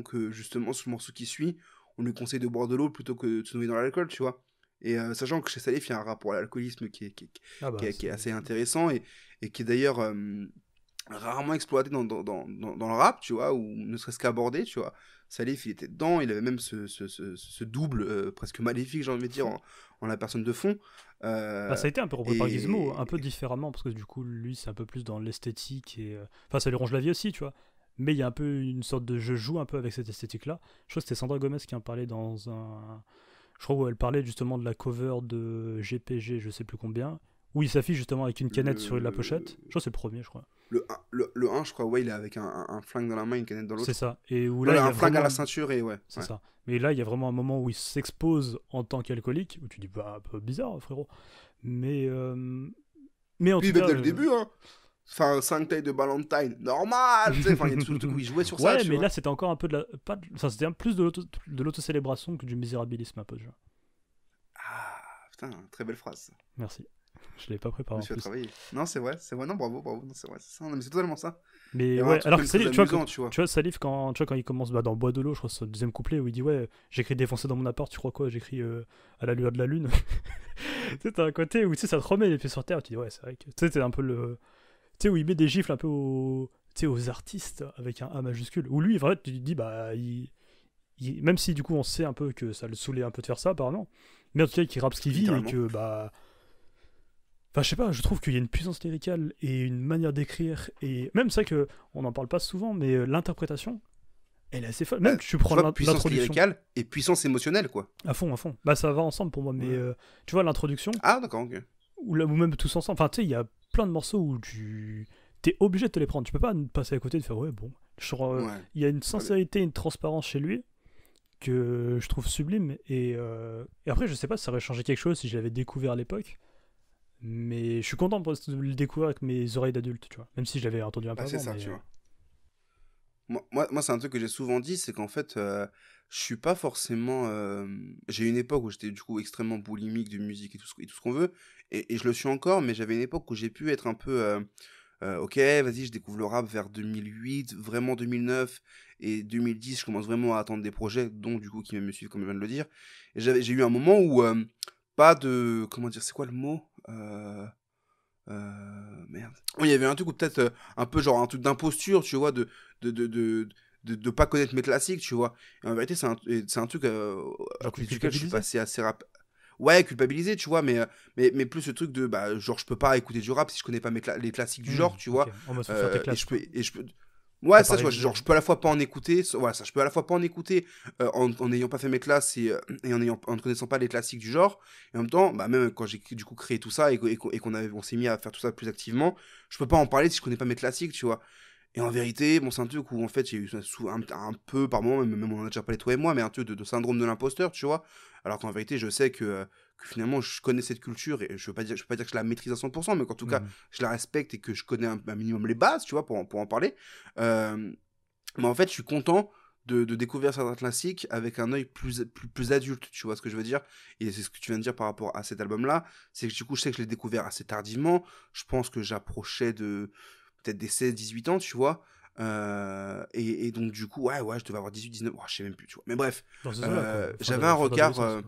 Speaker 1: que, justement, ce morceau qui suit, on lui conseille de boire de l'eau plutôt que de se noyer dans l'alcool, tu vois. Et sachant que chez Salif, il y a un rapport à l'alcoolisme
Speaker 4: Ah bah,
Speaker 1: qui est assez intéressant et qui est d'ailleurs rarement exploité dans le rap, tu vois, ou ne serait-ce qu'abordé, tu vois. Salif, il était dedans, il avait même ce double presque maléfique, j'ai envie de dire, en la personne de fond.
Speaker 4: bah, ça a été un peu repris par Gizmo, un peu
Speaker 1: Et...
Speaker 4: différemment, parce que du coup, lui, c'est un peu plus dans l'esthétique, enfin, ça lui ronge la vie aussi, tu vois. Mais il y a un peu une sorte de... Je joue un peu avec cette esthétique-là. Je crois que c'était Sandra Gomez qui en parlait dans un... Je crois où elle parlait justement de la cover de GPG, je sais plus combien, où il s'affiche justement avec une canette sur la pochette. Je crois que c'est le premier, je crois.
Speaker 1: Le 1, je crois, ouais, il est avec un flingue dans la main, une canette dans l'autre.
Speaker 4: C'est ça. Et où
Speaker 1: Non,
Speaker 4: là, il y a
Speaker 1: un flingue à
Speaker 4: vraiment...
Speaker 1: la ceinture et ouais.
Speaker 4: C'est ça. Mais là, il y a vraiment un moment où il s'expose en tant qu'alcoolique, où tu dis, bah, un peu bizarre, frérot. Mais, mais en
Speaker 1: Puis
Speaker 4: tout
Speaker 1: même
Speaker 4: cas...
Speaker 1: dès le début, hein. Enfin, 5 tailles de Valentine, normal, tu sais, enfin, il y a tout le truc où il jouait sur ça,
Speaker 4: ouais,
Speaker 1: tu
Speaker 4: mais
Speaker 1: vois.
Speaker 4: là, c'était encore un peu de la... Enfin, c'était un plus de l'autocélébration que du misérabilisme, un peu, tu vois.
Speaker 1: Ah, putain, très belle phrase.
Speaker 4: Merci. Je l'avais pas
Speaker 1: Je
Speaker 4: préparé
Speaker 1: me
Speaker 4: en
Speaker 1: suis
Speaker 4: plus.
Speaker 1: travaillé. Non, c'est vrai, non, bravo, non, c'est vrai, c'est ça, non, mais c'est totalement ça. Il y
Speaker 4: Mais
Speaker 1: avait un
Speaker 4: ouais,
Speaker 1: truc
Speaker 4: alors
Speaker 1: même
Speaker 4: que
Speaker 1: très
Speaker 4: Salif, tu vois,
Speaker 1: amusant, tu vois.
Speaker 4: tu vois, Salif, quand il commence bah, dans Bois de l'eau, je crois, c'est le deuxième couplet, où il dit, ouais, j'écris défoncé dans mon appart, tu crois quoi, j'écris à la lueur de la lune. Tu sais, t'as un côté où tu sais, ça te remet les pieds sur terre, tu dis, ouais, c'est vrai que. Tu sais, t'es un peu le. Tu sais, où il met des gifles un peu tu sais, aux artistes avec un A majuscule. Où lui, en fait, tu te dis, bah, même si du coup, on sait un peu que ça le saoulait un peu de faire ça, apparemment, mais en tout cas, qu'il rappe ce qu'il vit et
Speaker 1: Littéralement.
Speaker 4: que, bah. Enfin, je sais pas, je trouve qu'il y a une puissance lyricale et une manière d'écrire, et même c'est vrai qu'on n'en parle pas souvent, mais l'interprétation, elle est assez folle. Même tu
Speaker 1: Tu
Speaker 4: prends
Speaker 1: vois, puissance
Speaker 4: l'introduction.
Speaker 1: lyricale et puissance émotionnelle, quoi.
Speaker 4: À fond, à fond. Bah, ça va ensemble pour moi, mais
Speaker 1: Ouais.
Speaker 4: tu vois, l'introduction,
Speaker 1: Ah, d'accord, ok.
Speaker 4: ou même tous ensemble, enfin, tu sais, il y a plein de morceaux où t'es obligé de te les prendre. Tu peux pas passer à côté de faire, ouais, bon. Genre,
Speaker 1: Ouais.
Speaker 4: il y a une sincérité, une transparence chez lui que je trouve sublime, et après, je sais pas si ça aurait changé quelque chose si je l'avais découvert à l'époque. Mais je suis content de le découvrir avec mes oreilles d'adulte, tu vois. Même si je l'avais entendu un peu
Speaker 1: Bah, c'est
Speaker 4: avant.
Speaker 1: ça,
Speaker 4: Mais,
Speaker 1: tu vois. Moi c'est un truc que j'ai souvent dit, c'est qu'en fait, je suis pas forcément. J'ai eu une époque où j'étais du coup extrêmement boulimique de musique et tout ce qu'on veut, et je le suis encore, mais j'avais une époque où j'ai pu être un peu. Ok, vas-y, je découvre le rap vers 2008, vraiment 2009, et 2010, je commence vraiment à attendre des projets, dont du coup qui me suivent, comme je viens de le dire. Et j'ai eu un moment où pas de. Comment dire, c'est quoi le mot merde. Oui, il y avait un truc où peut-être un peu genre un truc d'imposture, tu vois, de, de, de, de pas connaître mes classiques, tu vois. Et en vérité, c'est un truc à
Speaker 4: genre,
Speaker 1: côté duquel je suis
Speaker 4: culpabiliser.
Speaker 1: passé assez rapide. Ouais, culpabilisé, tu vois, mais plus ce truc de, bah, genre, je peux pas écouter du rap si je connais pas les classiques du genre, tu
Speaker 4: Ok.
Speaker 1: vois.
Speaker 4: En mode, faut faire tes classes, quoi.
Speaker 1: Et je peux. Ouais,
Speaker 4: T'as
Speaker 1: ça,
Speaker 4: pas
Speaker 1: tu vois,
Speaker 4: révisé.
Speaker 1: genre, je peux à la fois pas en écouter, voilà, ça, je peux à la fois pas en écouter en n'ayant pas fait mes classes et en ne connaissant pas les classiques du genre, et en même temps, bah, même quand j'ai du coup créé tout ça et on s'est mis à faire tout ça plus activement, je peux pas en parler si je connais pas mes classiques, tu vois. Et en vérité, bon, c'est un truc où en fait, j'ai eu un peu par moment, même on en a déjà parlé toi et moi, mais un truc de syndrome de l'imposteur, tu vois. Alors qu'en vérité, je sais que finalement, je connais cette culture et je peux pas dire que je la maîtrise à 100%, mais qu'en tout cas, je la respecte et que je connais un minimum les bases, tu vois, pour en parler. Mais en fait, je suis content de découvrir certains classiques avec un œil plus adulte, tu vois ce que je veux dire. Et c'est ce que tu viens de dire par rapport à cet album-là, c'est que du coup, je sais que je l'ai découvert assez tardivement. Je pense que j'approchais de peut-être des 16-18 ans, tu vois. Et donc, du coup, ouais, je devais avoir 18-19, je sais même plus, tu vois. Mais bref,
Speaker 4: Dans ce là quoi.
Speaker 1: j'avais un regard.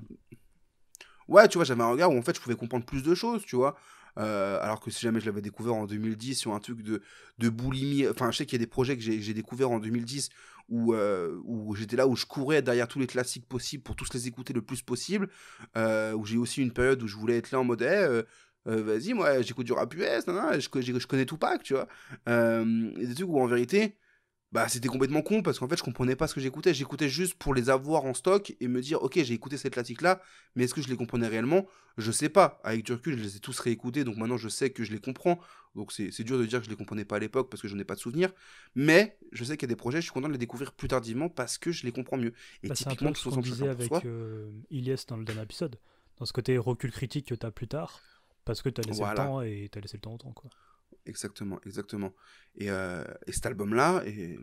Speaker 1: Ouais, tu vois, j'avais un regard où en fait je pouvais comprendre plus de choses, tu vois. alors que si jamais je l'avais découvert en 2010 sur un truc de boulimie, enfin je sais qu'il y a des projets que j'ai découvert en 2010 où j'étais là, où je courais derrière tous les classiques possibles pour tous les écouter le plus possible, où j'ai aussi une période où je voulais être là en mode vas-y, moi j'écoute du rap US, je connais Tupac, tu vois, et des trucs où en vérité bah c'était complètement con parce qu'en fait je comprenais pas ce que j'écoutais juste pour les avoir en stock et me dire ok, j'ai écouté ces classiques là, mais est-ce que je les comprenais réellement? Je sais pas, avec du recul je les ai tous réécoutés, donc maintenant je sais que je les comprends, donc c'est dur de dire que je les comprenais pas à l'époque parce que j'en ai pas de souvenir, mais je sais qu'il y a des projets, je suis content de les découvrir plus tardivement parce que je les comprends mieux, et
Speaker 4: Bah, c'est un peu
Speaker 1: typiquement
Speaker 4: ce qu'on
Speaker 1: 60
Speaker 4: disait
Speaker 1: chacun pour
Speaker 4: avec
Speaker 1: soi,
Speaker 4: Ilyes dans le dernier épisode. Dans ce côté recul critique que t'as plus tard, parce que t'as laissé le
Speaker 1: voilà.
Speaker 4: temps et t'as laissé le temps au temps, quoi.
Speaker 1: Exactement. Et cet album-là, et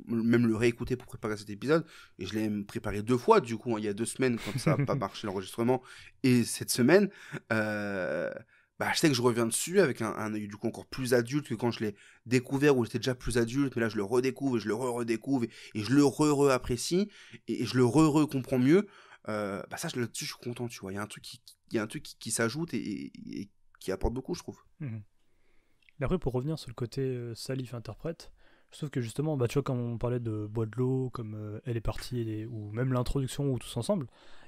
Speaker 1: même le réécouter pour préparer cet épisode, et je l'ai même préparé 2 fois, du coup, hein, il y a 2 semaines quand ça n'a pas marché l'enregistrement, et cette semaine, bah, je sais que je reviens dessus avec un œil du coup encore plus adulte que quand je l'ai découvert, où j'étais déjà plus adulte, mais là je le redécouvre, et je le redécouvre, et je le apprécie, et je le comprends mieux. Bah ça, là-dessus, je suis content, tu vois. Il y a un truc qui s'ajoute et qui apporte beaucoup, je trouve.
Speaker 4: Mhm. Mais après, pour revenir sur le côté Salif interprète, je trouve que justement, bah, tu vois, quand on parlait de Bois de l'eau, comme Elle est partie, ou même l'introduction, ou tous ensemble,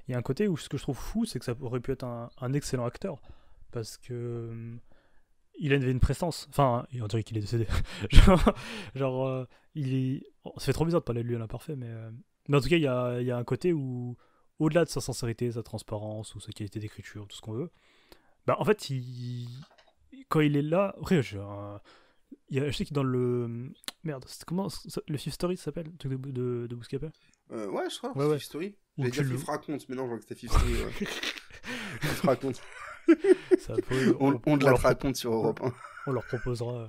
Speaker 4: il y a un côté où ce que je trouve fou, c'est que ça aurait pu être un excellent acteur. Parce que il avait une prestance. Enfin, on dirait qu'il est décédé. Ça fait trop bizarre de parler de lui à l'imparfait, mais en tout cas, il y a un côté où, au-delà de sa sincérité, sa transparence, ou sa qualité d'écriture, tout ce qu'on veut, bah, en fait, quand il est là, après, je sais qu'il dans le. Merde, comment le Fifth Story ça s'appelle? Le truc de Bouscapé?
Speaker 1: Ouais, je crois,
Speaker 4: ouais.
Speaker 1: Fifth Story.
Speaker 4: Où
Speaker 1: J'allais dire
Speaker 4: tu
Speaker 1: Fifth raconte, mais non, je vois que c'était Fifth Story. Ouais. Fifth raconte. On de la raconte sur Europe 1.
Speaker 4: On leur proposera.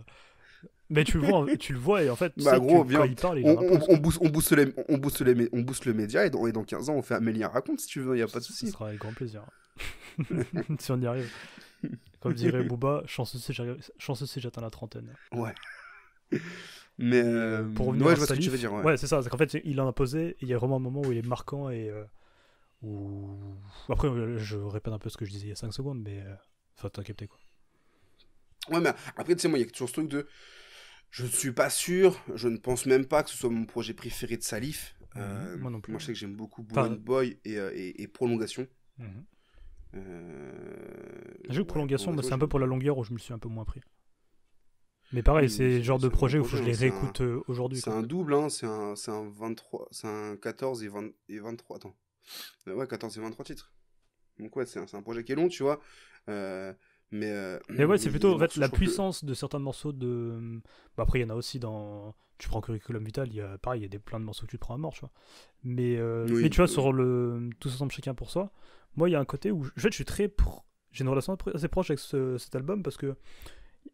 Speaker 4: Mais tu le vois et en fait,
Speaker 1: bah gros,
Speaker 4: quand il parle, il en a pas.
Speaker 1: On booste le média et dans 15 ans, on fait Amélien raconte si tu veux, il n'y a pas de souci.
Speaker 4: Ce sera avec grand plaisir. Si on y arrive. Comme dirait Booba, chanceux si j'atteins la trentaine.
Speaker 1: Ouais. Mais
Speaker 4: pour revenir
Speaker 1: ouais,
Speaker 4: à
Speaker 1: je vois ce que
Speaker 4: Salif,
Speaker 1: tu veux dire.
Speaker 4: Ouais, c'est ça. C'est qu'en fait, il en a posé et il y a vraiment un moment où il est marquant et où... Après, je répète un peu ce que je disais il y a 5 secondes, mais enfin, t'as capté quoi.
Speaker 1: Ouais, mais après, tu sais, moi, il y a toujours ce truc de. Je ne suis pas sûr, je ne pense même pas que ce soit mon projet préféré de Salif.
Speaker 4: Moi non plus.
Speaker 1: Moi, je sais que j'aime beaucoup Burna Boy et Prolongation.
Speaker 4: J'ai eu Prolongation, c'est un peu pour la longueur où je me suis un peu moins pris. Mais pareil, c'est le genre de projet où je les réécoute aujourd'hui.
Speaker 1: C'est un double, hein, c'est un 23, c'est un 14 et 23, attends. Ouais, 14 et 23 titres. Donc ouais, c'est un projet qui est long, tu vois. Mais
Speaker 4: ouais, c'est plutôt en fait la puissance de certains morceaux de. Bah, après, il y en a aussi dans. Tu prends Curriculum Vitae, il y a pareil, il y a plein de morceaux que tu te prends à mort, tu vois. Mais tu vois, sur le Tous ensemble, chacun pour soi, moi, il y a un côté où en fait, je suis j'ai une relation assez proche avec cet album parce que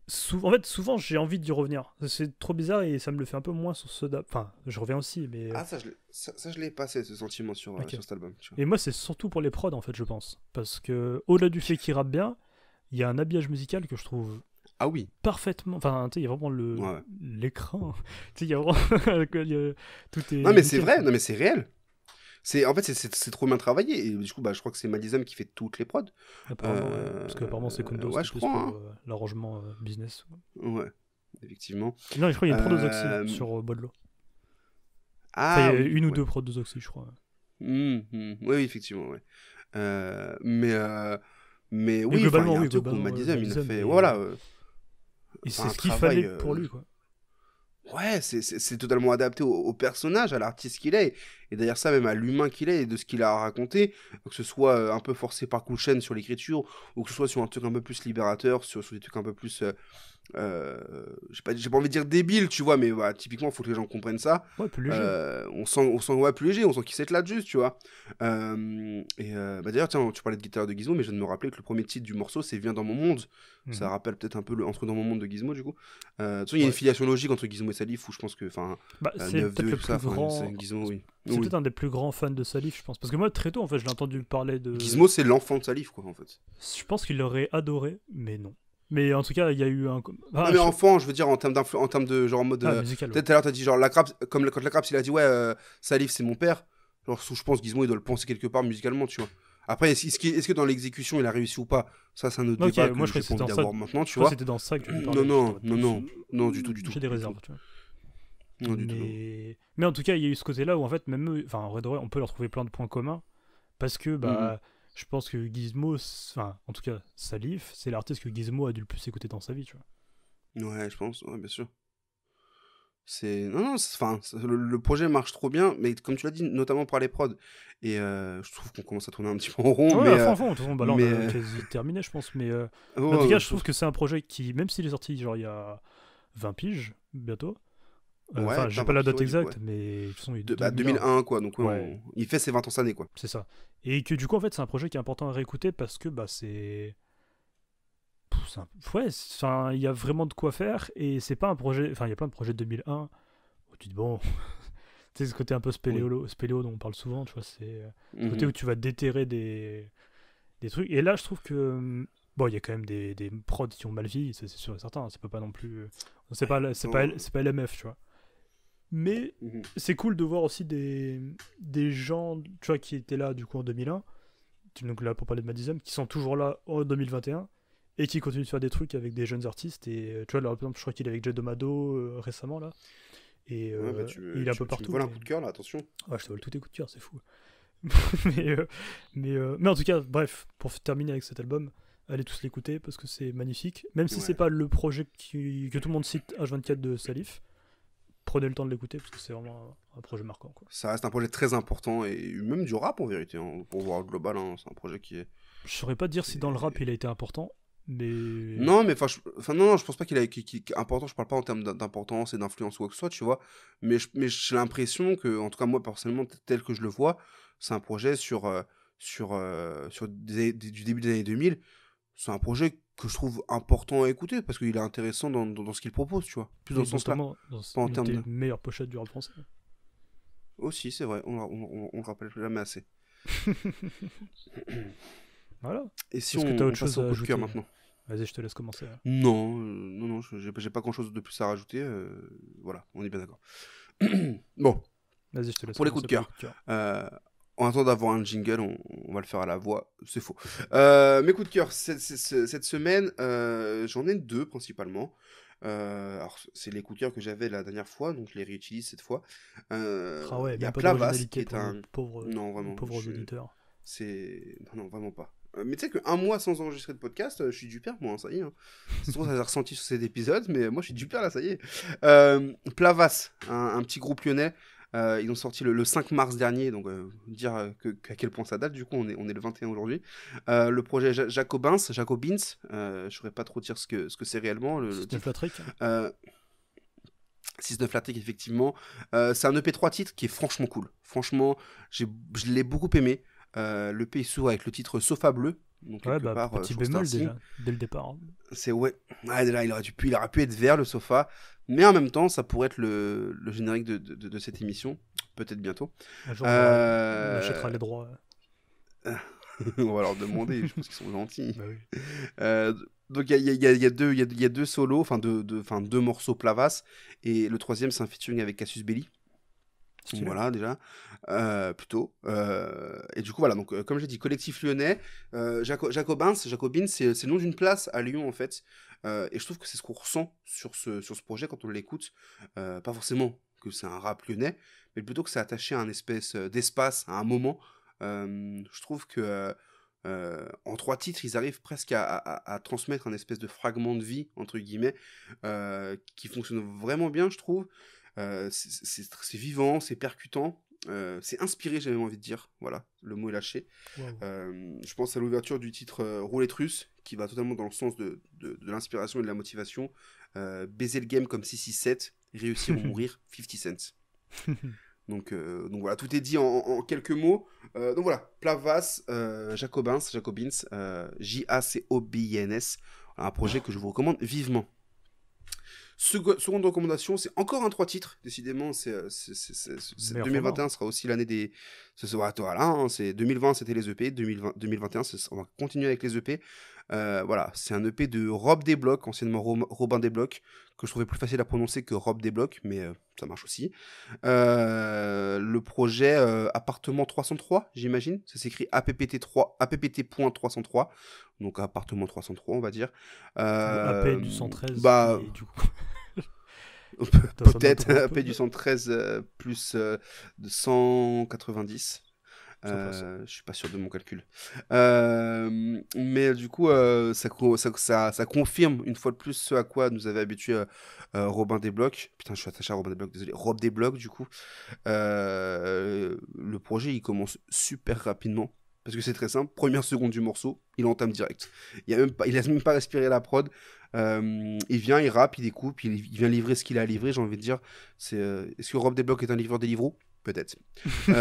Speaker 4: souvent, j'ai envie d'y revenir. C'est trop bizarre et ça me le fait un peu moins sur enfin, je reviens aussi, mais.
Speaker 1: Ah, ça je l'ai passé, ce sentiment sur cet album. Tu vois.
Speaker 4: Et moi, c'est surtout pour les prods, en fait, je pense. Parce que, au-delà du fait qu'il rappe bien, il y a un habillage musical que je trouve parfaitement. Enfin, tu sais, il y a vraiment l'écran. Tu sais, il y a vraiment. Tout est.
Speaker 1: Non, mais c'est vrai, non, mais c'est réel. En fait, c'est trop bien travaillé. Et du coup, bah, je crois que c'est Madizam qui fait toutes les prods.
Speaker 4: Apparemment, parce qu'apparemment, c'est Kondo,
Speaker 1: ouais,
Speaker 4: c'est plus pour l'arrangement business.
Speaker 1: Ouais, effectivement.
Speaker 4: Non, je crois qu'il y a une prod d'Oxy sur Bois de l'eau. Ah, il y a une ou deux prods d'Oxy, je crois.
Speaker 1: Oui, effectivement, ouais. Mais oui,
Speaker 4: globalement,
Speaker 1: il y a un truc où Madizam, il a fait. Voilà.
Speaker 4: Et c'est ce qu'il fallait pour lui, quoi.
Speaker 1: Ouais, c'est totalement adapté au personnage, à l'artiste qu'il est, et d'ailleurs ça même à l'humain qu'il est, et de ce qu'il a raconté, que ce soit un peu forcé par Cool Chain sur l'écriture, ou que ce soit sur un truc un peu plus libérateur, sur des trucs un peu plus, j'ai pas envie de dire débile, tu vois, mais voilà, typiquement, il faut que les gens comprennent ça.
Speaker 4: Ouais, plus léger.
Speaker 1: On sent ouais, plus léger, on sent qu'il s'éclate juste, tu vois. Bah d'ailleurs, tiens, tu parlais de guitare de Gizmo, mais je viens de me rappeler que le premier titre du morceau, c'est Viens dans mon monde. Ça rappelle peut-être un peu le Entre dans mon monde de Gizmo, du coup. Tu sais, il y a une filiation logique entre Gizmo et Salif, où je pense que,
Speaker 4: c'est peut-être le plus grand.
Speaker 1: Gizmo, oui.
Speaker 4: C'est peut-être un des plus grands fans de Salif, je pense. Parce que moi, très tôt, en fait, je l'ai entendu parler de.
Speaker 1: Gizmo, c'est l'enfant de Salif, quoi, en fait.
Speaker 4: Je pense qu'il l'aurait adoré, mais non. Mais en tout cas, il y a eu un.
Speaker 1: Ah, mais enfant, je veux dire, en termes de genre en mode.
Speaker 4: Musical.
Speaker 1: Peut-être tout à l'heure, t'as dit, genre, comme quand la Craps, il a dit, ouais, Salif, c'est mon père. Genre, je pense Gizmo, il doit le penser quelque part musicalement, tu vois. Après, est-ce que dans l'exécution, il a réussi ou pas? Ça, c'est un autre
Speaker 4: Ok,
Speaker 1: débat que
Speaker 4: moi je
Speaker 1: j'ai
Speaker 4: crois que
Speaker 1: pas
Speaker 4: c'était
Speaker 1: envie
Speaker 4: dans ça.
Speaker 1: d'avoir maintenant, tu
Speaker 4: Je crois
Speaker 1: vois.
Speaker 4: que c'était dans ça que tu me
Speaker 1: Non,
Speaker 4: parlais.
Speaker 1: non,
Speaker 4: j'étais en
Speaker 1: non,
Speaker 4: mode,
Speaker 1: non, du tout, du tout.
Speaker 4: J'ai des
Speaker 1: du
Speaker 4: réserves,
Speaker 1: tout.
Speaker 4: tu vois.
Speaker 1: Non, du tout.
Speaker 4: Mais en tout cas, il y a eu ce côté-là où en fait, même eux, enfin, en vrai de vrai, on peut leur trouver plein de points communs parce que bah, je pense que Gizmo, enfin, en tout cas, Salif, c'est l'artiste que Gizmo a dû le plus écouter dans sa vie, tu vois.
Speaker 1: Ouais, je pense, ouais, bien sûr. Non, enfin, le projet marche trop bien, mais comme tu l'as dit, notamment par les prods. Et je trouve qu'on commence à tourner un petit peu en rond,
Speaker 4: Ouais,
Speaker 1: mais...
Speaker 4: à fond, de toute façon, bah là, on
Speaker 1: mais,
Speaker 4: a quasi terminé, je pense. Mais en
Speaker 1: ouais,
Speaker 4: tout cas, je trouve que c'est un projet qui, même s'il est sorti genre il y a 20 piges, bientôt. Enfin,
Speaker 1: ouais,
Speaker 4: j'ai
Speaker 1: putain,
Speaker 4: pas la
Speaker 1: Vampiro,
Speaker 4: date
Speaker 1: du coup,
Speaker 4: exacte,
Speaker 1: ouais.
Speaker 4: mais de toute façon, il est
Speaker 1: 2001, quoi, donc ouais,
Speaker 4: Ouais.
Speaker 1: il fait ses 20 ans cette année, quoi.
Speaker 4: C'est ça. Et que du coup, en fait, c'est un projet qui est important à réécouter parce que bah, c'est. Ouais, enfin, il y a vraiment de quoi faire et c'est pas un projet. Enfin, il y a plein de projets de 2001 où tu te dis, bon. Tu sais, ce côté un peu spéléo dont on parle souvent, tu vois, c'est ce côté où tu vas déterrer des trucs. Et là, je trouve que. Bon, il y a quand même des prods qui ont mal vieilli, c'est sûr et certain. C'est pas non plus. C'est pas LMF, tu vois. Mais c'est cool de voir aussi des gens, tu vois, qui étaient là du coup en 2001, donc là pour parler de Madizem, qui sont toujours là en 2021 et qui continuent de faire des trucs avec des jeunes artistes. Et tu vois, là, par exemple, je crois qu'il est avec Jay Domado récemment là. Et
Speaker 1: Ouais, bah,
Speaker 4: il est un peu
Speaker 1: tu
Speaker 4: partout.
Speaker 1: me voles un coup de cœur, là, attention.
Speaker 4: Ouais, je te vole tous tes coups de cœur, c'est fou. mais en tout cas, bref, pour terminer avec cet album, allez tous l'écouter parce que c'est magnifique. Même si c'est pas le projet que tout le monde cite H24 de Salif, prenez le temps de l'écouter parce que c'est vraiment un projet marquant, quoi.
Speaker 1: Ça reste un projet très important et même du rap en vérité, hein, pour voir le global, hein, c'est un projet qui est...
Speaker 4: Je saurais pas dire si dans le rap il a été important, mais...
Speaker 1: Non, mais non, je pense pas qu'il est important, je parle pas en termes d'importance et d'influence ou quoi que ce soit, tu vois, mais j'ai l'impression que, en tout cas moi personnellement, tel que je le vois, c'est un projet sur du début des années 2000, c'est un projet que je trouve important à écouter parce qu'il est intéressant dans ce qu'il propose, tu vois, plus dans ce sens-là.
Speaker 4: Dans
Speaker 1: pas en
Speaker 4: une
Speaker 1: termes
Speaker 4: des
Speaker 1: de...
Speaker 4: meilleures pochettes du rap français.
Speaker 1: Aussi, c'est vrai, on le rappelle jamais assez.
Speaker 4: Voilà.
Speaker 1: Et si
Speaker 4: Est-ce que t'as autre chose à
Speaker 1: au coup de
Speaker 4: ajouter
Speaker 1: cœur maintenant?
Speaker 4: Vas-y, je te laisse commencer. Hein.
Speaker 1: Non, j'ai pas grand-chose de plus à rajouter. Voilà, on est bien d'accord. Bon,
Speaker 4: Vas-y, je te laisse
Speaker 1: pour les coups de cœur. En attendant d'avoir un jingle, on va le faire à la voix. C'est faux. Mes coups de cœur, cette semaine, j'en ai deux principalement. Alors, c'est les coups de cœur que j'avais la dernière fois, donc je les réutilise cette fois.
Speaker 4: Ah ouais,
Speaker 1: il y a
Speaker 4: pas
Speaker 1: Plavas qui est un...
Speaker 4: Non, vraiment, pauvres auditeurs.
Speaker 1: Non, vraiment pas. Mais tu sais qu'un mois sans enregistrer de podcast, je suis du père, moi, hein, ça y est. Hein. C'est trop, ça s'est ressenti sur cet épisode, mais moi, je suis du père, là, ça y est. Plavas, un petit groupe lyonnais. Ils ont sorti le 5 mars dernier, donc dire à quel point ça date, du coup, on est le 21 aujourd'hui. Le projet Jacobins, je saurais pas trop dire ce que c'est réellement. Le
Speaker 4: 6-9 Latrick.
Speaker 1: 6-9 Latrick, effectivement. C'est un EP 3 titres qui est franchement cool. Franchement, je l'ai beaucoup aimé. L'EP s'ouvre avec le titre Sofa Bleu. Donc
Speaker 4: ouais, petit bémol déjà, dès le départ.
Speaker 1: C'est ouais. Là, il aurait pu être vert le sofa, mais en même temps, ça pourrait être le générique de cette émission, peut-être bientôt.
Speaker 4: Un jour, on achètera les droits.
Speaker 1: On va leur demander, je pense qu'ils sont gentils.
Speaker 4: Bah oui.
Speaker 1: Donc il y a deux solos, enfin deux morceaux Plavas, et le troisième c'est un featuring avec Cassius Belli. Voilà déjà, plutôt. Et du coup voilà, donc comme j'ai dit, collectif lyonnais, Jacobins, c'est le nom d'une place à Lyon en fait. Et je trouve que c'est ce qu'on ressent sur ce projet quand on l'écoute. Pas forcément que c'est un rap lyonnais, mais plutôt que c'est attaché à un espèce d'espace, à un moment. Je trouve que en 3 titres, ils arrivent presque à transmettre un espèce de fragment de vie, entre guillemets, qui fonctionne vraiment bien, je trouve. C'est vivant, c'est percutant, c'est inspiré, j'avais envie de dire. Voilà, le mot est lâché.
Speaker 4: Wow.
Speaker 1: Je pense à l'ouverture du titre Roulette russe, qui va totalement dans le sens de l'inspiration et de la motivation. Baiser le game comme 667, réussir ou mourir, 50 cents. Donc voilà, tout est dit en quelques mots. Donc voilà, Plavas, Jacobins, Jacobins, un projet que je vous recommande vivement. Seconde recommandation, c'est encore un 3 titres, décidément, c'est 2021 sera aussi l'année des... Voilà, hein, 2020 c'était les EP, 2021 on va continuer avec les EP. Voilà, c'est un EP de Rob Desblocs, anciennement Robin Desblocs, que je trouvais plus facile à prononcer que Rob Desblocs, mais ça marche aussi. Le projet Appartement 303, j'imagine. Ça s'écrit APPT3, APPT.303, donc Appartement 303, on va dire.
Speaker 4: Le AP du 113.
Speaker 1: Bah,
Speaker 4: et du coup...
Speaker 1: peut-être AP du 113 plus de 190. Je suis pas sûr de mon calcul. Mais du coup, ça confirme une fois de plus ce à quoi nous avait habitué Robin Desblocs. Putain, je suis attaché à Robin Desblocs, désolé. Rob Desblocs, du coup. Le projet, il commence super rapidement. Parce que c'est très simple. Première seconde du morceau, il entame direct. Il laisse même pas respirer la prod. Il vient, il rappe, il découpe, il vient livrer ce qu'il a à livrer, j'ai envie de dire. Est-ce que Rob Desblocs est un livreur des livreaux? Peut-être. Mais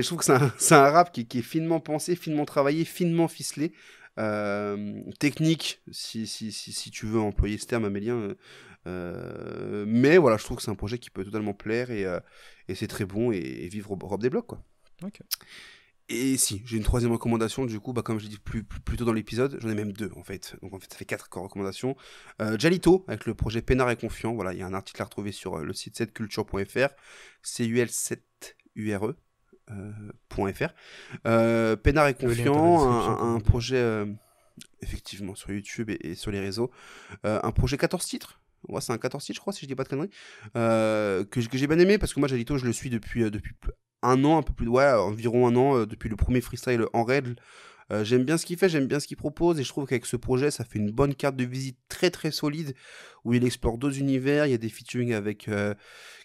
Speaker 1: je trouve que c'est un rap qui est finement pensé, finement travaillé, finement ficelé. Technique, si tu veux employer ce terme, Amélien. Mais voilà, je trouve que c'est un projet qui peut totalement plaire et c'est très bon et vivre Rob Desblocs, quoi.
Speaker 4: Ok.
Speaker 1: Et si, j'ai une troisième recommandation, du coup, comme je l'ai dit plus tôt dans l'épisode, j'en ai même deux en fait. Donc en fait, ça fait 4 recommandations. Jalito, avec le projet Peinard et Confiant, voilà, il y a un article à retrouver sur le site 7culture.fr, CUL7URE.fr. Peinard et Confiant, un projet, effectivement, sur YouTube et sur les réseaux, un projet 14 titres. Ouais, c'est un 14 titres, je crois, si je dis pas de conneries, que j'ai bien aimé, parce que moi, Jalito, je le suis depuis un an, un peu plus, ouais, environ un an, depuis le premier freestyle en règle. J'aime bien ce qu'il fait, j'aime bien ce qu'il propose, et je trouve qu'avec ce projet, ça fait une bonne carte de visite très très solide, où il explore 2 univers. Il y a des featuring avec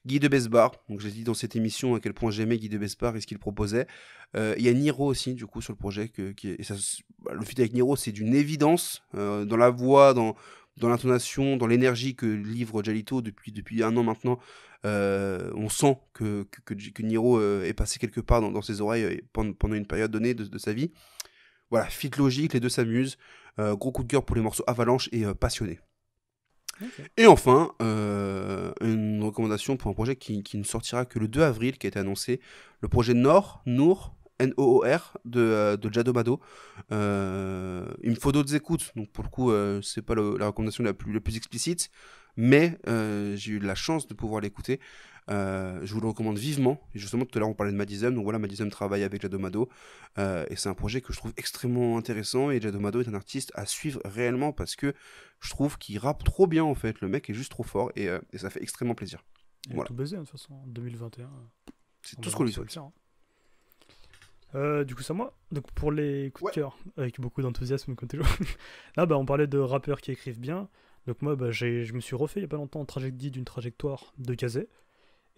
Speaker 1: Guy de Besbar, donc j'ai dit dans cette émission à quel point j'aimais Guy de Besbar et ce qu'il proposait. Il y a Niro aussi, du coup, sur le projet, le feat avec Niro, c'est d'une évidence, dans la voix, dans l'intonation, dans l'énergie que livre Jalito depuis un an maintenant. On sent que Niro est passé quelque part dans ses oreilles pendant une période donnée de sa vie. Voilà, feat logique, les deux s'amusent. Gros coup de cœur pour les morceaux Avalanche et Passionné. Okay. Et enfin, une recommandation pour un projet qui ne sortira que le 2 avril, qui a été annoncé. Le projet Noor, N-O-O-R, de Jadomado. Il me faut d'autres écoutes, donc pour le coup, c'est pas la recommandation la plus explicite, mais j'ai eu la chance de pouvoir l'écouter. Je vous le recommande vivement. Et justement, tout à l'heure, on parlait de Madizem. Donc voilà, Madizem travaille avec Jadomado. Et c'est un projet que je trouve extrêmement intéressant. Et Jadomado est un artiste à suivre réellement parce que je trouve qu'il rappe trop bien, en fait. Le mec est juste trop fort et ça fait extrêmement plaisir.
Speaker 4: Il a tout baisé, de toute façon, en 2021.
Speaker 1: C'est tout ce qu'on lui souhaite.
Speaker 4: Du coup, c'est à moi. Donc, pour les coups de cœur, avec beaucoup d'enthousiasme, comme toujours. Là, on parlait de rappeurs qui écrivent bien. Donc, moi, je me suis refait il n'y a pas longtemps d'une trajectoire de Kazé.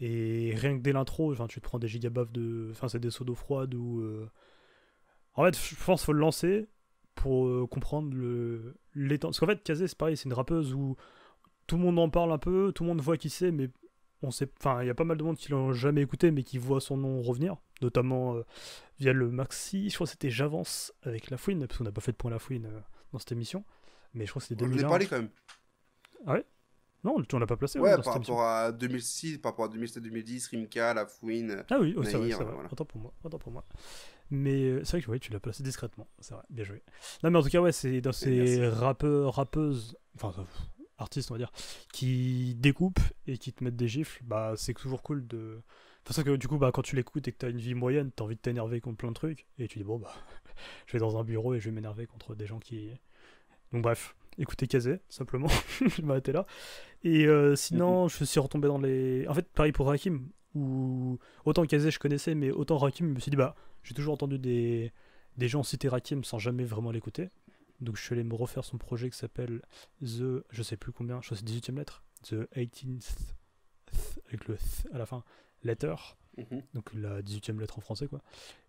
Speaker 4: Et rien que dès l'intro, tu te prends des gigabaffes c'est des seaux d'eau froide ou. En fait, je pense qu'il faut le lancer pour comprendre l'étendue. Parce qu'en fait, Kazé, c'est pareil, c'est une rappeuse où tout le monde en parle un peu, tout le monde voit qui c'est, mais on sait. Enfin, il y a pas mal de monde qui l'ont jamais écouté, mais qui voit son nom revenir, notamment via le maxi. Je crois que c'était J'avance avec La Fouine, parce qu'on n'a pas fait de point La Fouine dans cette émission. Mais je crois que c'était 2001.
Speaker 1: On en a parlé quand même.
Speaker 4: Ah ouais? Non, on l'a pas placé.
Speaker 1: Ouais, par rapport à 2006, par rapport à 2007-2010, Rimka, La Fouine.
Speaker 4: Ah oui, c'est vrai. Voilà. Autant pour moi. Mais c'est vrai que tu l'as placé discrètement. C'est vrai, bien joué. Non, mais en tout cas, ouais, c'est dans ces rappeuses, artistes, on va dire, qui découpent et qui te mettent des gifles. C'est toujours cool de. C'est ça que du coup, quand tu l'écoutes et que t'as une vie moyenne, t'as envie de t'énerver contre plein de trucs. Et tu dis, je vais dans un bureau et je vais m'énerver contre des gens qui. Donc, bref. Écoutez Kazé, simplement, je m'arrêtais là. Et sinon, je suis retombé dans les... En fait, pareil pour Rakim, où autant Kazé je connaissais, mais autant Rakim, je me suis dit, j'ai toujours entendu des gens citer Rakim sans jamais vraiment l'écouter. Donc je suis allé me refaire son projet qui s'appelle je sais plus combien, je crois que c'est 18e lettre, The 18th, avec le th à la fin, letter. Donc la 18e lettre en français, quoi.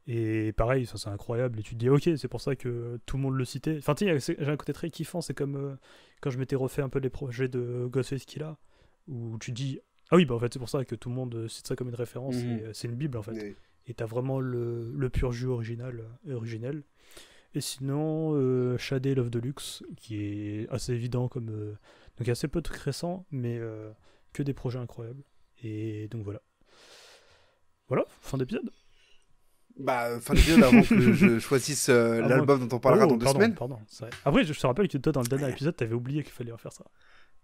Speaker 4: Et pareil, ça c'est incroyable. Et tu te dis, ok, c'est pour ça que tout le monde le citait. Enfin, tu sais, j'ai un côté très kiffant. C'est comme quand je m'étais refait un peu les projets de Ghostface Killah, où tu te dis, ah oui, en fait, c'est pour ça que tout le monde cite ça comme une référence. Et c'est une bible, en fait. Et t'as vraiment le pur jus originel. Et sinon, Shadé Love Deluxe, qui est assez évident comme. Donc il y a assez peu de trucs récents, mais que des projets incroyables. Et donc voilà. Voilà, fin d'épisode.
Speaker 1: Bah, fin d'épisode avant que je choisisse l'album dont on parlera dans 2 semaines.
Speaker 4: Pardon, c'est vrai. Après, je te rappelle que toi, dans le dernier épisode, t'avais oublié qu'il fallait refaire ça.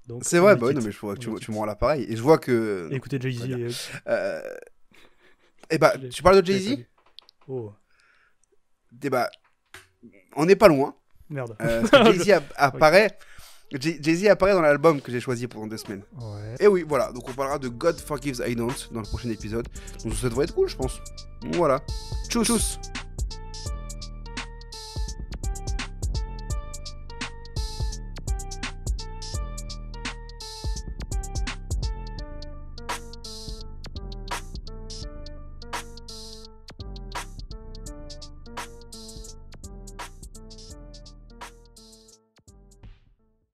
Speaker 4: Donc,
Speaker 1: C'est vrai, bah oui, non, mais je vois que tu me rends l'appareil. Et je vois que.
Speaker 4: Écoutez Jay-Z.
Speaker 1: Eh bah, tu parles de Jay-Z?
Speaker 4: Oh.
Speaker 1: Eh bah, on n'est pas loin.
Speaker 4: Merde.
Speaker 1: Parce que Jay-Z apparaît. Jay-Z apparaît dans l'album que j'ai choisi pendant 2 semaines.
Speaker 4: Ouais.
Speaker 1: Et oui, voilà. Donc on parlera de God Forgives I Don't dans le prochain épisode. Donc ça devrait être cool, je pense. Voilà. Tchuss.